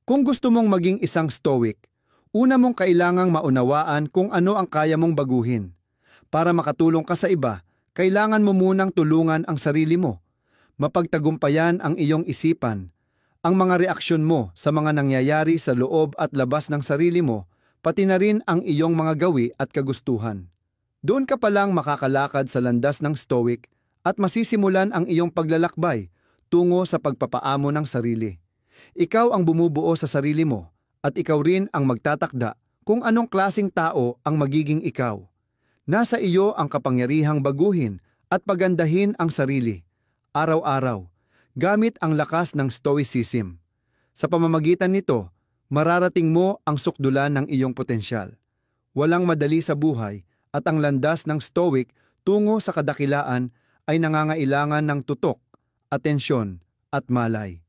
Kung gusto mong maging isang stoic, una mong kailangang maunawaan kung ano ang kaya mong baguhin. Para makatulong ka sa iba, kailangan mo munang tulungan ang sarili mo. Mapagtagumpayan ang iyong isipan, ang mga reaksyon mo sa mga nangyayari sa loob at labas ng sarili mo, pati na rin ang iyong mga gawi at kagustuhan. Doon ka palang makakalakad sa landas ng stoic at masisimulan ang iyong paglalakbay tungo sa pagpapaamo ng sarili. Ikaw ang bumubuo sa sarili mo at ikaw rin ang magtatakda kung anong klaseng tao ang magiging ikaw. Nasa iyo ang kapangyarihang baguhin at pagandahin ang sarili, araw-araw, gamit ang lakas ng stoicism. Sa pamamagitan nito, mararating mo ang sukdulan ng iyong potensyal. Walang madali sa buhay at ang landas ng stoic tungo sa kadakilaan ay nangangailangan ng tutok, atensyon at malay.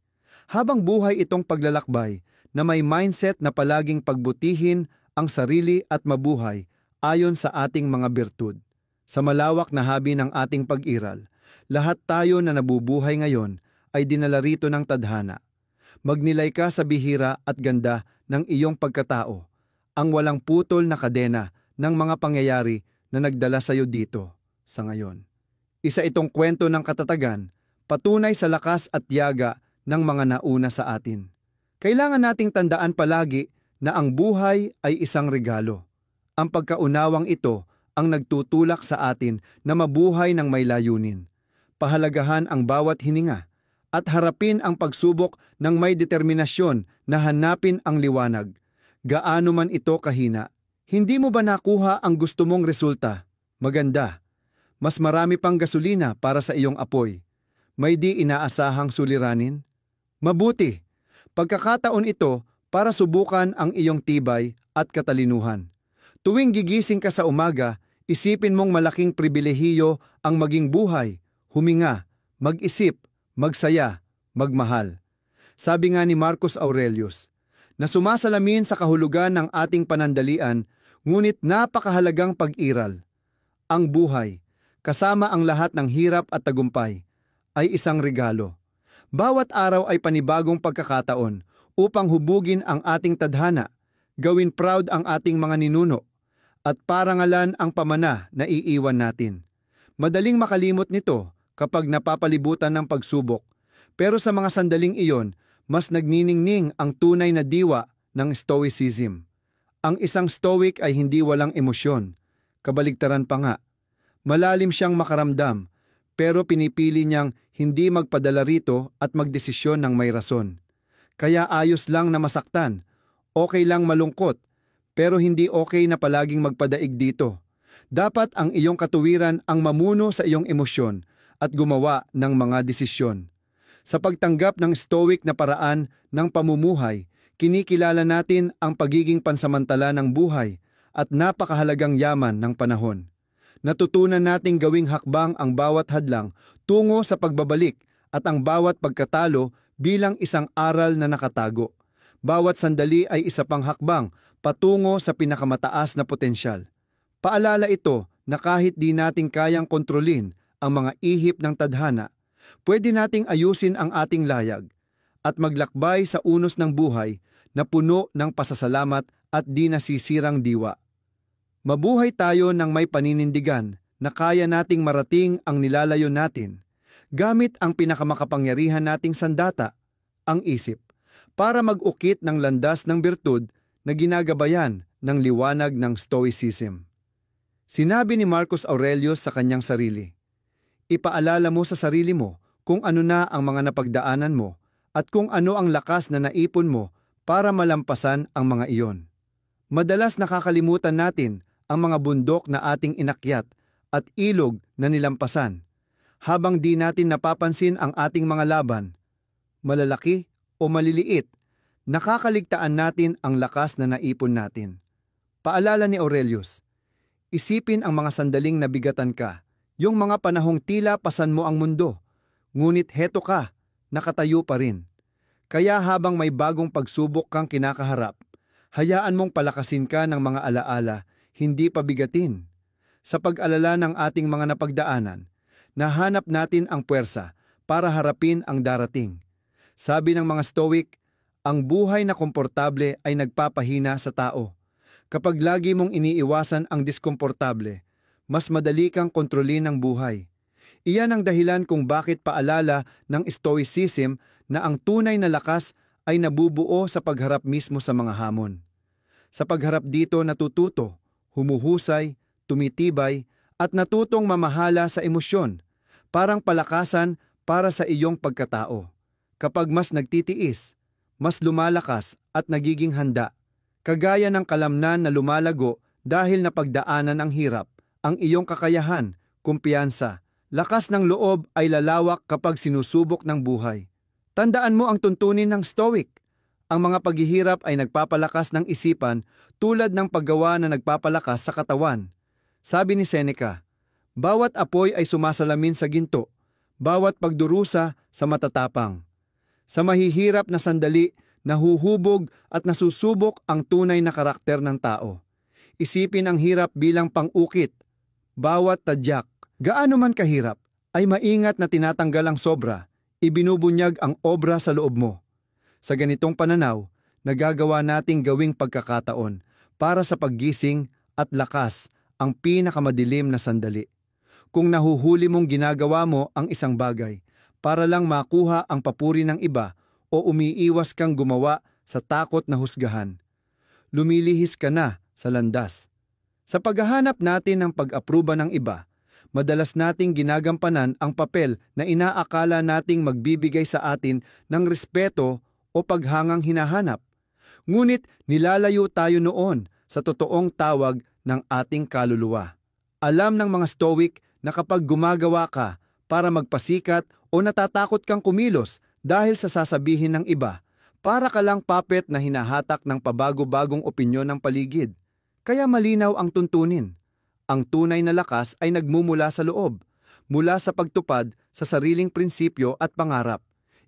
Habang buhay itong paglalakbay na may mindset na palaging pagbutihin ang sarili at mabuhay ayon sa ating mga birtud. Sa malawak na habi ng ating pag-iral, lahat tayo na nabubuhay ngayon ay dinala rito ng tadhana. Magnilay ka sa bihira at ganda ng iyong pagkatao, ang walang putol na kadena ng mga pangyayari na nagdala sa iyo dito sa ngayon. Isa itong kwento ng katatagan, patunay sa lakas at tiyaga ng mga nauna sa atin. Kailangan nating tandaan palagi na ang buhay ay isang regalo. Ang pagkaunawang ito ang nagtutulak sa atin na mabuhay ng may layunin. Pahalagahan ang bawat hininga at harapin ang pagsubok ng may determinasyon na hanapin ang liwanag. Gaano man ito kahina. Hindi mo ba nakuha ang gusto mong resulta? Maganda. Mas marami pang gasolina para sa iyong apoy. May di inaasahang suliranin? Mabuti. Pagkakataon ito para subukan ang iyong tibay at katalinuhan. Tuwing gigising ka sa umaga, isipin mong malaking pribilehiyo ang maging buhay, huminga, mag-isip, magsaya, magmahal. Sabi nga ni Marcus Aurelius, na sumasalamin sa kahulugan ng ating panandalian, ngunit napakahalagang pag-iral. Ang buhay, kasama ang lahat ng hirap at tagumpay, ay isang regalo. Bawat araw ay panibagong pagkakataon upang hubugin ang ating tadhana, gawin proud ang ating mga ninuno, at parangalan ang pamana na iiwan natin. Madaling makalimot nito kapag napapalibutan ng pagsubok, pero sa mga sandaling iyon, mas nagniningning ang tunay na diwa ng stoicism. Ang isang stoic ay hindi walang emosyon, kabaligtaran pa nga. Malalim siyang makaramdam, pero pinipili niyang hindi magpadala rito at magdesisyon ng may rason. Kaya ayos lang na masaktan, okay lang malungkot, pero hindi okay na palaging magpadaig dito. Dapat ang iyong katuwiran ang mamuno sa iyong emosyon at gumawa ng mga desisyon. Sa pagtanggap ng stoic na paraan ng pamumuhay, kinikilala natin ang pagiging pansamantala ng buhay at napakahalagang yaman ng panahon. Natutunan nating gawing hakbang ang bawat hadlang tungo sa pagbabalik at ang bawat pagkatalo bilang isang aral na nakatago. Bawat sandali ay isa pang hakbang patungo sa pinakamataas na potensyal. Paalala ito na kahit di nating kayang kontrolin ang mga ihip ng tadhana, pwede nating ayusin ang ating layag at maglakbay sa unos ng buhay na puno ng pasasalamat at di nasisirang diwa. Mabuhay tayo ng may paninindigan na kaya nating marating ang nilalayo natin gamit ang pinakamakapangyarihan nating sandata, ang isip, para mag-ukit ng landas ng birtud na ginagabayan ng liwanag ng stoicism. Sinabi ni Marcus Aurelius sa kanyang sarili, ipaalala mo sa sarili mo kung ano na ang mga napagdaanan mo at kung ano ang lakas na naipon mo para malampasan ang mga iyon. Madalas nakakalimutan natin ang mga bundok na ating inakyat at ilog na nilampasan, habang di natin napapansin ang ating mga laban, malalaki o maliliit, nakakaligtaan natin ang lakas na naipon natin. Paalala ni Aurelius, isipin ang mga sandaling nabigatan ka, yung mga panahong tila pasan mo ang mundo, ngunit heto ka, nakatayo pa rin. Kaya habang may bagong pagsubok kang kinakaharap, hayaan mong palakasin ka ng mga alaala, hindi pabigatin. Sa pag-alala ng ating mga napagdaanan, nahanap natin ang puwersa para harapin ang darating. Sabi ng mga Stoic, Ang buhay na komportable ay nagpapahina sa tao. Kapag lagi mong iniiwasan ang diskomportable, mas madali kang kontrolin ng buhay. Iyan ang dahilan kung bakit paalala ng Stoicism na ang tunay na lakas ay nabubuo sa pagharap mismo sa mga hamon. Sa pagharap dito natututo, humuhusay, tumitibay, at natutong mamahala sa emosyon, parang palakasan para sa iyong pagkatao. Kapag mas nagtitiis, mas lumalakas at nagiging handa, kagaya ng kalamnan na lumalago dahil napagdaanan ang hirap, ang iyong kakayahan, kumpiyansa, lakas ng loob ay lalawak kapag sinusubok ng buhay. Tandaan mo ang tuntunin ng Stoic. Ang mga paghihirap ay nagpapalakas ng isipan tulad ng paggawa na nagpapalakas sa katawan. Sabi ni Seneca, bawat apoy ay sumasalamin sa ginto, bawat pagdurusa sa matatapang. Sa mahihirap na sandali, nahuhubog at nasusubok ang tunay na karakter ng tao. Isipin ang hirap bilang pang-ukit. Bawat tadyak, gaano man kahirap, ay maingat na tinatanggal ang sobra, ibinubunyag ang obra sa loob mo. Sa ganitong pananaw, nagagawa nating gawing pagkakataon para sa paggising at lakas ang pinakamadilim na sandali. Kung nahuhuli mong ginagawa mo ang isang bagay para lang makuha ang papuri ng iba o umiiwas kang gumawa sa takot na husgahan, lumilihis ka na sa landas. Sa paghahanap natin ng pag-apruba ng iba, madalas nating ginagampanan ang papel na inaakala nating magbibigay sa atin ng respeto o paghangang hinahanap. Ngunit nilalayo tayo noon sa totoong tawag ng ating kaluluwa. Alam ng mga Stoic na kapag gumagawa ka para magpasikat o natatakot kang kumilos dahil sa sasabihin ng iba, para ka lang puppet na hinahatak ng pabago-bagong opinyon ng paligid. Kaya malinaw ang tuntunin. Ang tunay na lakas ay nagmumula sa loob, mula sa pagtupad sa sariling prinsipyo at pangarap.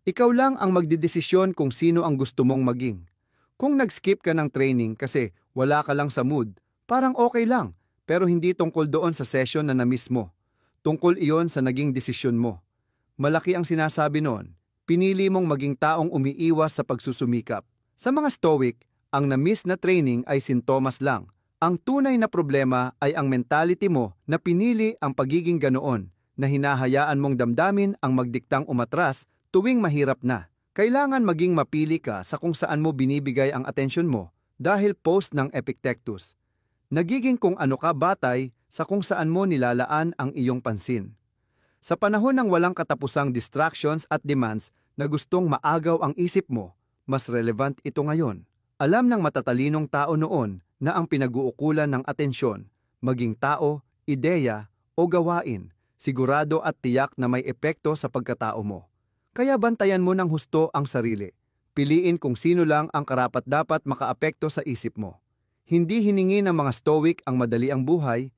Ikaw lang ang magdidesisyon kung sino ang gusto mong maging. Kung nag-skip ka ng training kasi wala ka lang sa mood, parang okay lang, pero hindi tungkol doon sa session na na-miss mo. Tungkol iyon sa naging desisyon mo. Malaki ang sinasabi noon, pinili mong maging taong umiiwas sa pagsusumikap. Sa mga Stoic, ang na-miss na training ay sintomas lang. Ang tunay na problema ay ang mentality mo na pinili ang pagiging ganoon, na hinahayaan mong damdamin ang magdiktang umatras tuwing mahirap na. Kailangan maging mapili ka sa kung saan mo binibigay ang atensyon mo dahil post ng Epictetus. Nagiging kung ano ka batay sa kung saan mo nilalaan ang iyong pansin. Sa panahon ng walang katapusang distractions at demands na gustong maagaw ang isip mo, mas relevant ito ngayon. Alam ng matatalinong tao noon na ang pinag-uukulan ng atensyon, maging tao, ideya o gawain, sigurado at tiyak na may epekto sa pagkatao mo. Kaya bantayan mo ng husto ang sarili. Piliin kung sino lang ang karapat-dapat makaapekto sa isip mo. Hindi hiningi ng mga Stoic ang madali ang buhay.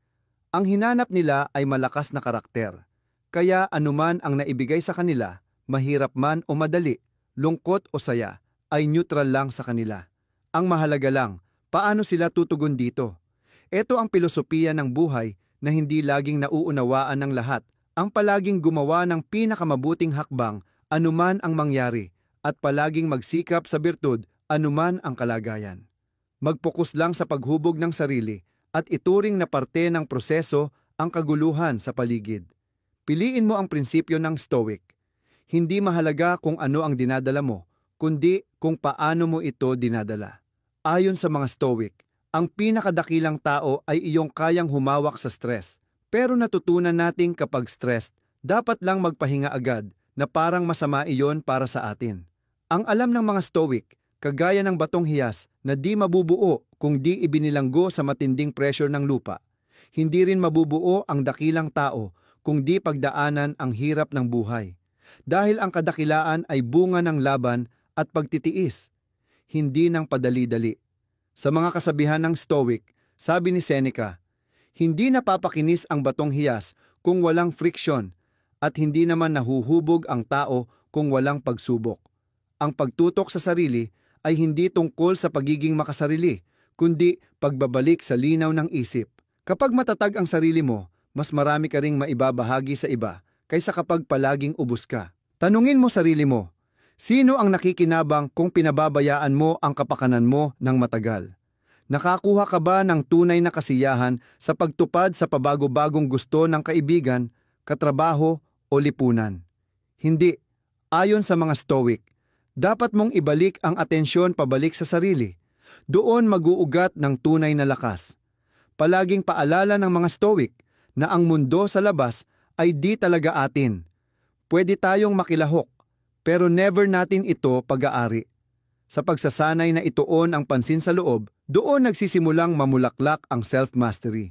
Ang hinanap nila ay malakas na karakter. Kaya anuman ang naibigay sa kanila, mahirap man o madali, lungkot o saya, ay neutral lang sa kanila. Ang mahalaga lang, paano sila tutugon dito? Ito ang pilosopiya ng buhay na hindi laging nauunawaan ng lahat. Ang palaging gumawa ng pinakamabuting hakbang anuman ang mangyari at palaging magsikap sa birtud anuman ang kalagayan. Magpokus lang sa paghubog ng sarili at ituring na parte ng proseso ang kaguluhan sa paligid. Piliin mo ang prinsipyo ng Stoic. Hindi mahalaga kung ano ang dinadala mo, kundi kung paano mo ito dinadala. Ayon sa mga Stoic, ang pinakadakilang tao ay iyong kayang humawak sa stress. Pero natutunan nating kapag stressed, dapat lang magpahinga agad na parang masama iyon para sa atin. Ang alam ng mga Stoic, kagaya ng batong hiyas na di mabubuo kung di ibinilanggo sa matinding pressure ng lupa. Hindi rin mabubuo ang dakilang tao kung di pagdaanan ang hirap ng buhay. Dahil ang kadakilaan ay bunga ng laban at pagtitiis, hindi ng padali-dali. Sa mga kasabihan ng Stoic, sabi ni Seneca, hindi napapakinis ang batong hiyas kung walang friksyon at hindi naman nahuhubog ang tao kung walang pagsubok. Ang pagtutok sa sarili ay hindi tungkol sa pagiging makasarili, kundi pagbabalik sa linaw ng isip. Kapag matatag ang sarili mo, mas marami ka ring maibabahagi sa iba kaysa kapag palaging ubos ka. Tanungin mo sarili mo, Sino ang nakikinabang kung pinababayaan mo ang kapakanan mo ng matagal? Nakakuha ka ba ng tunay na kasiyahan sa pagtupad sa pabago-bagong gusto ng kaibigan, katrabaho o lipunan? Hindi. Ayon sa mga Stoic, dapat mong ibalik ang atensyon pabalik sa sarili. Doon mag-uugat ng tunay na lakas. Palaging paalala ng mga Stoic na ang mundo sa labas ay di talaga atin. Pwede tayong makilahok, pero never natin ito pag-aari. Sa pagsasanay na ituon ang pansin sa loob, doon nagsisimulang mamulaklak ang self-mastery.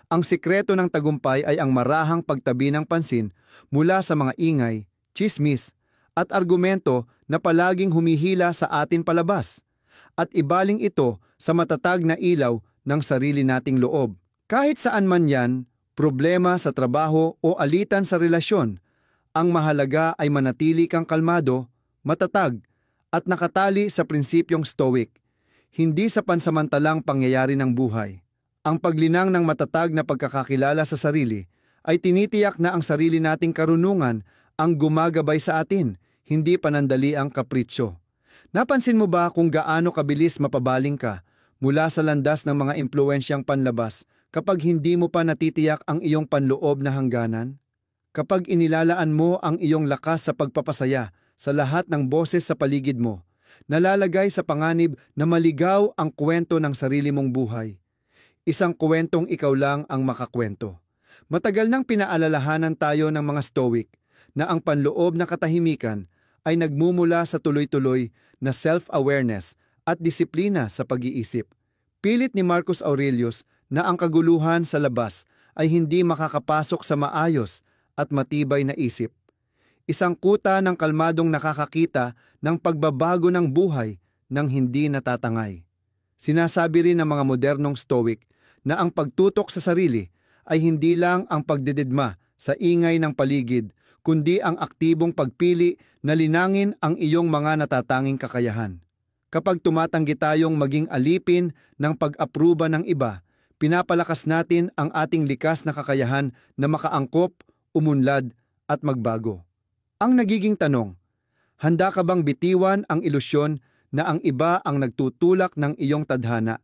Ang sikreto ng tagumpay ay ang marahang pagtabi ng pansin mula sa mga ingay, tsismis, at argumento na palaging humihila sa atin palabas, at ibaling ito sa matatag na ilaw ng sarili nating loob. Kahit saan man yan, problema sa trabaho o alitan sa relasyon, ang mahalaga ay manatili kang kalmado, matatag, at nakatali sa prinsipyong Stoic, hindi sa pansamantalang pangyayari ng buhay. Ang paglinang ng matatag na pagkakakilala sa sarili ay tinitiyak na ang sarili nating karunungan ang gumagabay sa atin, hindi panandali ang kapritsyo. Napansin mo ba kung gaano kabilis mapabaling ka mula sa landas ng mga impluensyang panlabas kapag hindi mo pa natitiyak ang iyong panloob na hangganan? Kapag inilalaan mo ang iyong lakas sa pagpapasaya sa lahat ng boses sa paligid mo, nalalagay sa panganib na maligaw ang kwento ng sarili mong buhay. Isang kwentong ikaw lang ang makakwento. Matagal nang pinaalalahanan tayo ng mga Stoic na ang panloob na katahimikan ay nagmumula sa tuloy-tuloy na self-awareness at disiplina sa pag-iisip. Pilit ni Marcus Aurelius na ang kaguluhan sa labas ay hindi makakapasok sa maayos at matibay na isip. Isang kuta ng kalmadong nakakakita ng pagbabago ng buhay nang hindi natatangay. Sinasabi rin ng mga modernong Stoic na ang pagtutok sa sarili ay hindi lang ang pagdididma sa ingay ng paligid, kundi ang aktibong pagpili na linangin ang iyong mga natatanging kakayahan. Kapag tumatanggi tayong maging alipin ng pag-apruba ng iba, pinapalakas natin ang ating likas na kakayahan na makaangkop, umunlad at magbago. Ang nagiging tanong, handa ka bang bitiwan ang ilusyon na ang iba ang nagtutulak ng iyong tadhana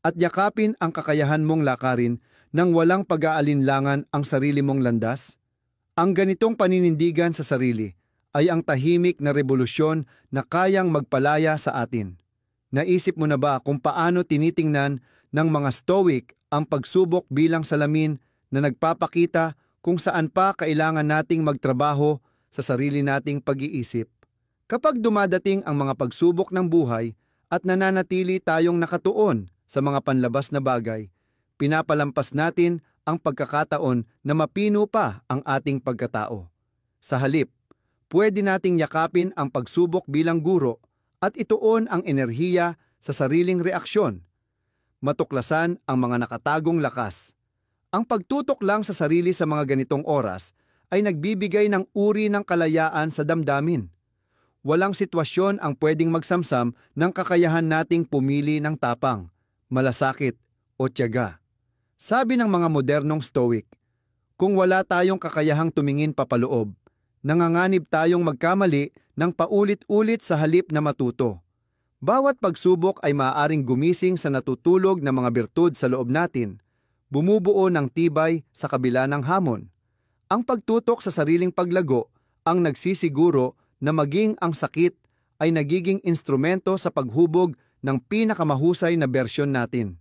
at yakapin ang kakayahan mong lakarin nang walang pag-aalinlangan ang sarili mong landas? Ang ganitong paninindigan sa sarili ay ang tahimik na revolusyon na kayang magpalaya sa atin. Naisip mo na ba kung paano tinitingnan ng mga Stoic ang pagsubok bilang salamin na nagpapakita kung saan pa kailangan nating magtrabaho sa sarili nating pag-iisip? Kapag dumadating ang mga pagsubok ng buhay at nananatili tayong nakatuon sa mga panlabas na bagay, pinapalampas natin ang pagkakataon na mapino pa ang ating pagkatao. Sa halip, pwede nating yakapin ang pagsubok bilang guro at ituon ang enerhiya sa sariling reaksyon. Matuklasan ang mga nakatagong lakas. Ang pagtutok lang sa sarili sa mga ganitong oras ay nagbibigay ng uri ng kalayaan sa damdamin. Walang sitwasyon ang pwedeng magsamsam ng kakayahan nating pumili ng tapang, malasakit o tiyaga. Sabi ng mga modernong Stoic, kung wala tayong kakayahang tumingin papaloob, nanganganib tayong magkamali ng paulit-ulit sa halip na matuto. Bawat pagsubok ay maaaring gumising sa natutulog na mga birtud sa loob natin, bumubuo ng tibay sa kabila ng hamon. Ang pagtutok sa sariling paglago ang nagsisiguro na maging ang sakit ay nagiging instrumento sa paghubog ng pinakamahusay na bersyon natin.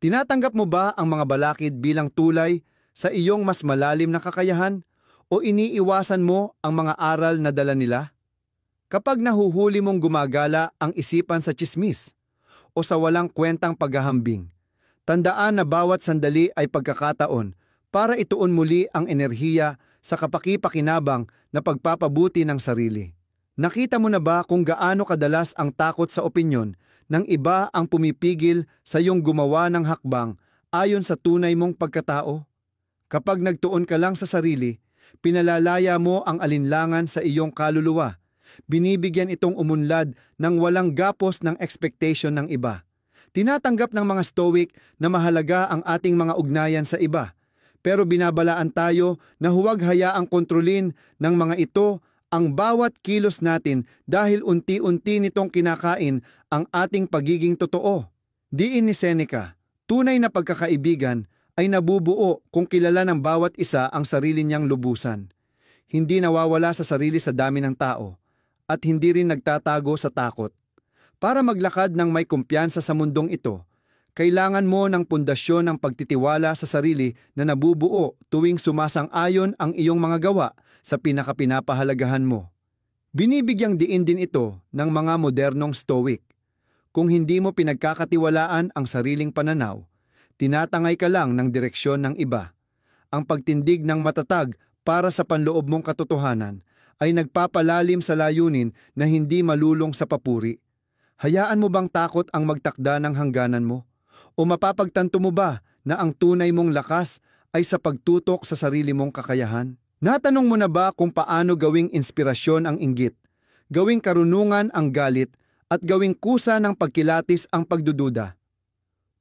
Tinatanggap mo ba ang mga balakid bilang tulay sa iyong mas malalim na kakayahan o iniiwasan mo ang mga aral na dala nila? Kapag nahuhuli mong gumagala ang isipan sa tsismis o sa walang kwentang paghahambing, tandaan na bawat sandali ay pagkakataon para ituon muli ang enerhiya sa kapaki-pakinabang na pagpapabuti ng sarili. Nakita mo na ba kung gaano kadalas ang takot sa opinyon ng iba ang pumipigil sa iyong gumawa ng hakbang ayon sa tunay mong pagkatao? Kapag nagtuon ka lang sa sarili, pinalalaya mo ang alinlangan sa iyong kaluluwa. Binibigyan itong umunlad ng walang gapos ng expectation ng iba. Tinatanggap ng mga Stoic na mahalaga ang ating mga ugnayan sa iba, pero binabalaan tayo na huwag hayaang kontrolin ng mga ito ang bawat kilos natin dahil unti-unti nitong kinakain ang ating pagiging totoo. Diin ni Seneca, tunay na pagkakaibigan ay nabubuo kung kilala ng bawat isa ang sarili niyang lubusan. Hindi nawawala sa sarili sa dami ng tao at hindi rin nagtatago sa takot. Para maglakad ng may kumpiyansa sa mundong ito, kailangan mo ng pundasyon ng pagtitiwala sa sarili na nabubuo tuwing sumasang-ayon ang iyong mga gawa sa pinakapinapahalagahan mo. Binibigyang diin din ito ng mga modernong Stoic. Kung hindi mo pinagkakatiwalaan ang sariling pananaw, tinatangay ka lang ng direksyon ng iba. Ang pagtindig ng matatag para sa panloob mong katotohanan ay nagpapalalim sa layunin na hindi malulong sa papuri. Hayaan mo bang takot ang magtakda ng hangganan mo? O mapapagtanto mo ba na ang tunay mong lakas ay sa pagtutok sa sarili mong kakayahan? Natanong mo na ba kung paano gawing inspirasyon ang inggit, gawing karunungan ang galit, at gawing kusa ng pagkilatis ang pagdududa?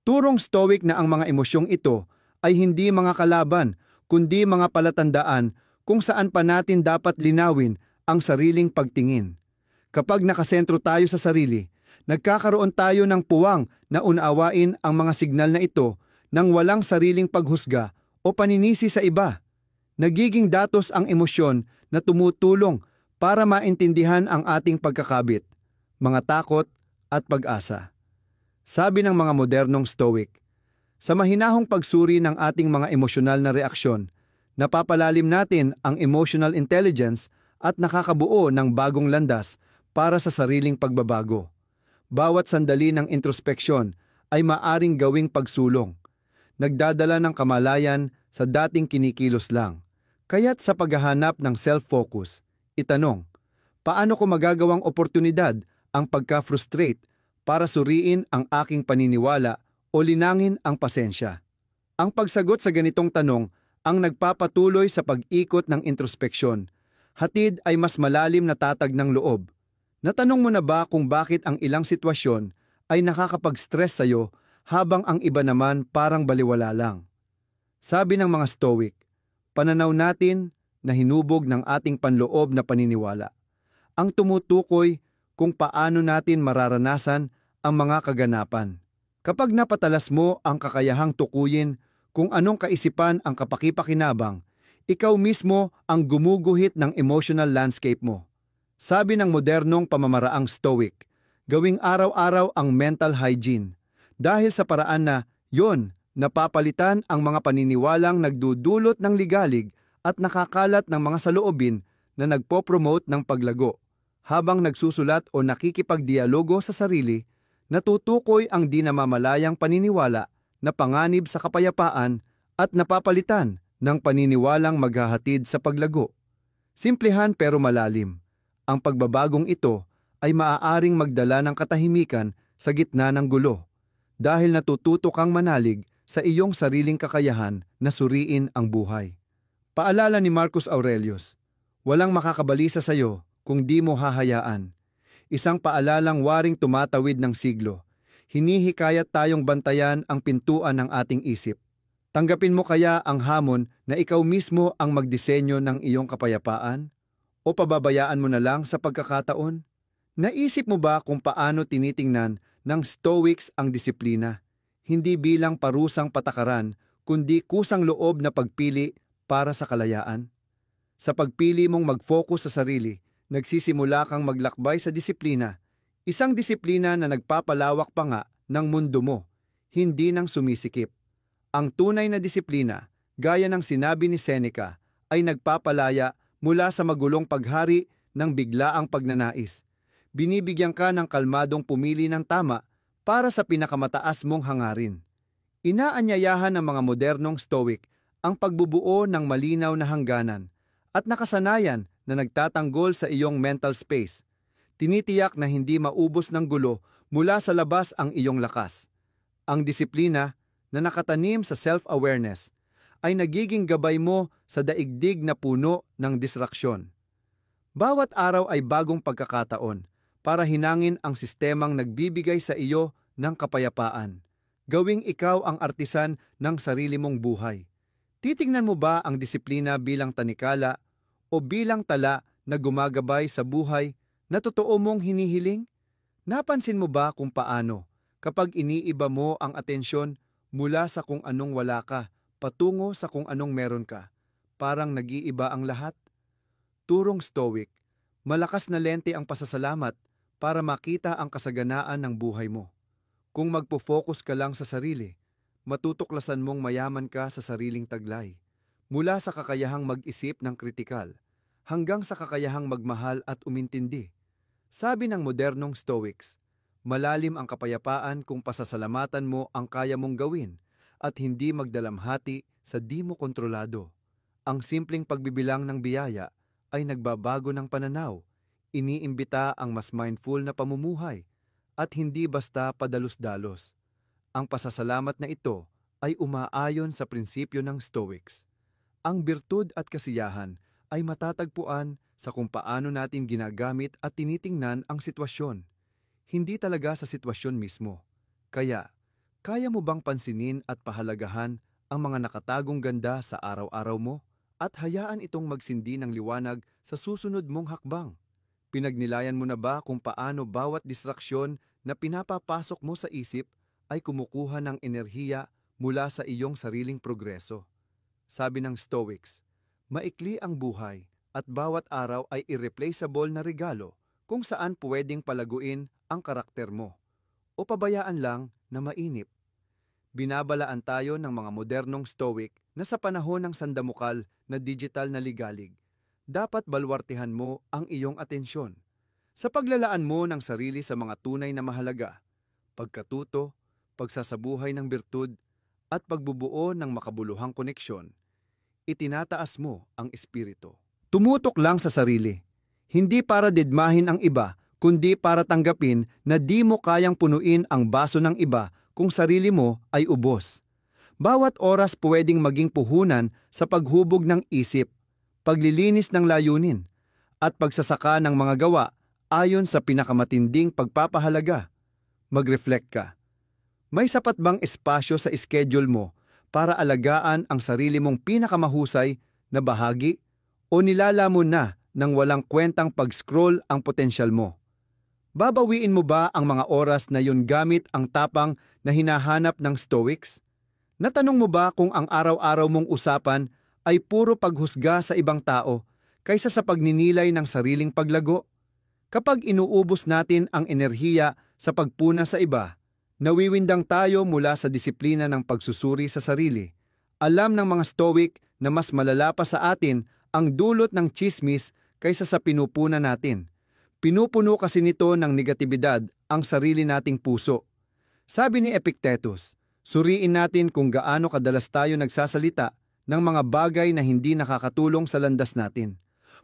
Turong Stoic na ang mga emosyong ito ay hindi mga kalaban, kundi mga palatandaan kung saan pa natin dapat linawin ang sariling pagtingin. Kapag nakasentro tayo sa sarili, nagkakaroon tayo ng puwang na unawain ang mga signal na ito nang walang sariling paghusga o paninisi sa iba. Nagiging datos ang emosyon na tumutulong para maintindihan ang ating pagkakabit, mga takot at pag-asa. Sabi ng mga modernong Stoic, sa mahinahong pagsuri ng ating mga emosyonal na reaksyon, napapalalim natin ang emotional intelligence at nakakabuo ng bagong landas para sa sariling pagbabago. Bawat sandali ng introspeksyon ay maaring gawing pagsulong. Nagdadala ng kamalayan sa dating kinikilos lang. Kaya't sa paghahanap ng self-focus, itanong, paano ko magagawang oportunidad ang pagka-frustrate para suriin ang aking paniniwala o linangin ang pasensya? Ang pagsagot sa ganitong tanong ang nagpapatuloy sa pag-ikot ng introspeksyon. Hatid ay mas malalim na tatag ng loob. Natanong mo na ba kung bakit ang ilang sitwasyon ay nakakapag-stress sa'yo habang ang iba naman parang baliwala lang? Sabi ng mga Stoic, pananaw natin na hinubog ng ating panloob na paniniwala ang tumutukoy kung paano natin mararanasan ang mga kaganapan. Kapag napatalas mo ang kakayahang tukuyin kung anong kaisipan ang kapakipakinabang, ikaw mismo ang gumuguhit ng emotional landscape mo. Sabi ng modernong pamamaraang Stoic, gawing araw-araw ang mental hygiene dahil sa paraan na yon napapalitan ang mga paniniwalang nagdudulot ng ligalig at nakakalat ng mga saloobin na nagpo-promote ng paglago. Habang nagsusulat o nakikipagdialogo sa sarili, natutukoy ang di namamalayang paniniwala na panganib sa kapayapaan at napapalitan ng paniniwalang maghahatid sa paglago. Simplihan pero malalim. Ang pagbabagong ito ay maaaring magdala ng katahimikan sa gitna ng gulo dahil natututo kang manalig sa iyong sariling kakayahan na suriin ang buhay. Paalala ni Marcus Aurelius, walang makakabalisa sa iyo kung di mo hahayaan. Isang paalalang waring tumatawid ng siglo. Hinihikayat tayong bantayan ang pintuan ng ating isip. Tanggapin mo kaya ang hamon na ikaw mismo ang magdisenyo ng iyong kapayapaan? O pababayaan mo na lang sa pagkakataon? Naisip mo ba kung paano tinitingnan ng Stoics ang disiplina? Hindi bilang parusang patakaran, kundi kusang loob na pagpili para sa kalayaan. Sa pagpili mong mag-focus sa sarili, nagsisimula kang maglakbay sa disiplina. Isang disiplina na nagpapalawak pa nga ng mundo mo, hindi nang sumisikip. Ang tunay na disiplina, gaya ng sinabi ni Seneca, ay nagpapalaya mula sa magulong paghari ng biglaang pagnanais. Binibigyan ka ng kalmadong pumili ng tama para sa pinakamataas mong hangarin. Inaanyayahan ng mga modernong Stoic ang pagbubuo ng malinaw na hangganan at nakasanayan na nagtatanggol sa iyong mental space. Tinitiyak na hindi maubos ng gulo mula sa labas ang iyong lakas. Ang disiplina na nakatanim sa self-awareness ay nagiging gabay mo sa daigdig na puno ng distraksyon. Bawat araw ay bagong pagkakataon para hinangin ang sistemang nagbibigay sa iyo ng kapayapaan. Gawing ikaw ang artisan ng sarili mong buhay. Titingnan mo ba ang disiplina bilang tanikala o bilang tala na gumagabay sa buhay na totoo mong hinihiling? Napansin mo ba kung paano, kapag iniiba mo ang atensyon mula sa kung anong wala ka, patungo sa kung anong meron ka, parang nag-iiba ang lahat? Turong Stoic, malakas na lente ang pasasalamat para makita ang kasaganaan ng buhay mo. Kung magpo-focus ka lang sa sarili, matutuklasan mong mayaman ka sa sariling taglay. Mula sa kakayahang mag-isip ng kritikal, hanggang sa kakayahang magmahal at umintindi. Sabi ng modernong Stoics, malalim ang kapayapaan kung pasasalamatan mo ang kaya mong gawin at hindi magdalamhati sa di mo kontrolado. Ang simpleng pagbibilang ng biyaya ay nagbabago ng pananaw, iniimbita ang mas mindful na pamumuhay, at hindi basta padalos-dalos. Ang pasasalamat na ito ay umaayon sa prinsipyo ng Stoics. Ang birtud at kasiyahan ay matatagpuan sa kung paano natin ginagamit at tinitingnan ang sitwasyon, hindi talaga sa sitwasyon mismo. Kaya, kaya mo bang pansinin at pahalagahan ang mga nakatagong ganda sa araw-araw mo at hayaan itong magsindi ng liwanag sa susunod mong hakbang? Pinagnilayan mo na ba kung paano bawat distraksyon na pinapapasok mo sa isip ay kumukuha ng enerhiya mula sa iyong sariling progreso? Sabi ng Stoics, maikli ang buhay at bawat araw ay irreplaceable na regalo kung saan pwedeng palaguin ang karakter mo o pabayaan lang na mainip. Binabalaan tayo ng mga modernong Stoic na sa panahon ng sandamukal na digital na ligalig, dapat balwartihan mo ang iyong atensyon sa paglalaan mo ng sarili sa mga tunay na mahalaga, pagkatuto, pagsasabuhay ng birtud, at pagbubuo ng makabuluhang koneksyon. Itinataas mo ang espiritu. Tumutok lang sa sarili, hindi para didmahin ang iba, kundi para tanggapin na di mo kayang punuin ang baso ng iba kung sarili mo ay ubos. Bawat oras pwedeng maging puhunan sa paghubog ng isip, paglilinis ng layunin, at pagsasaka ng mga gawa ayon sa pinakamatinding pagpapahalaga. Mag-reflect ka. May sapat bang espasyo sa schedule mo para alagaan ang sarili mong pinakamahusay na bahagi o nilalamon na ng walang kwentang pag-scroll ang potensyal mo? Babawiin mo ba ang mga oras na yun gamit ang tapang na hinahanap ng Stoics? Natanong mo ba kung ang araw-araw mong usapan ay puro paghusga sa ibang tao kaysa sa pagninilay ng sariling paglago? Kapag inuubos natin ang enerhiya sa pagpuna sa iba, nawiwindang tayo mula sa disiplina ng pagsusuri sa sarili. Alam ng mga Stoic na mas malala pa sa atin ang dulot ng tsismis kaysa sa pinupuna natin. Pinupuno kasi nito ng negatibidad ang sarili nating puso. Sabi ni Epictetus, suriin natin kung gaano kadalas tayo nagsasalita ng mga bagay na hindi nakakatulong sa landas natin.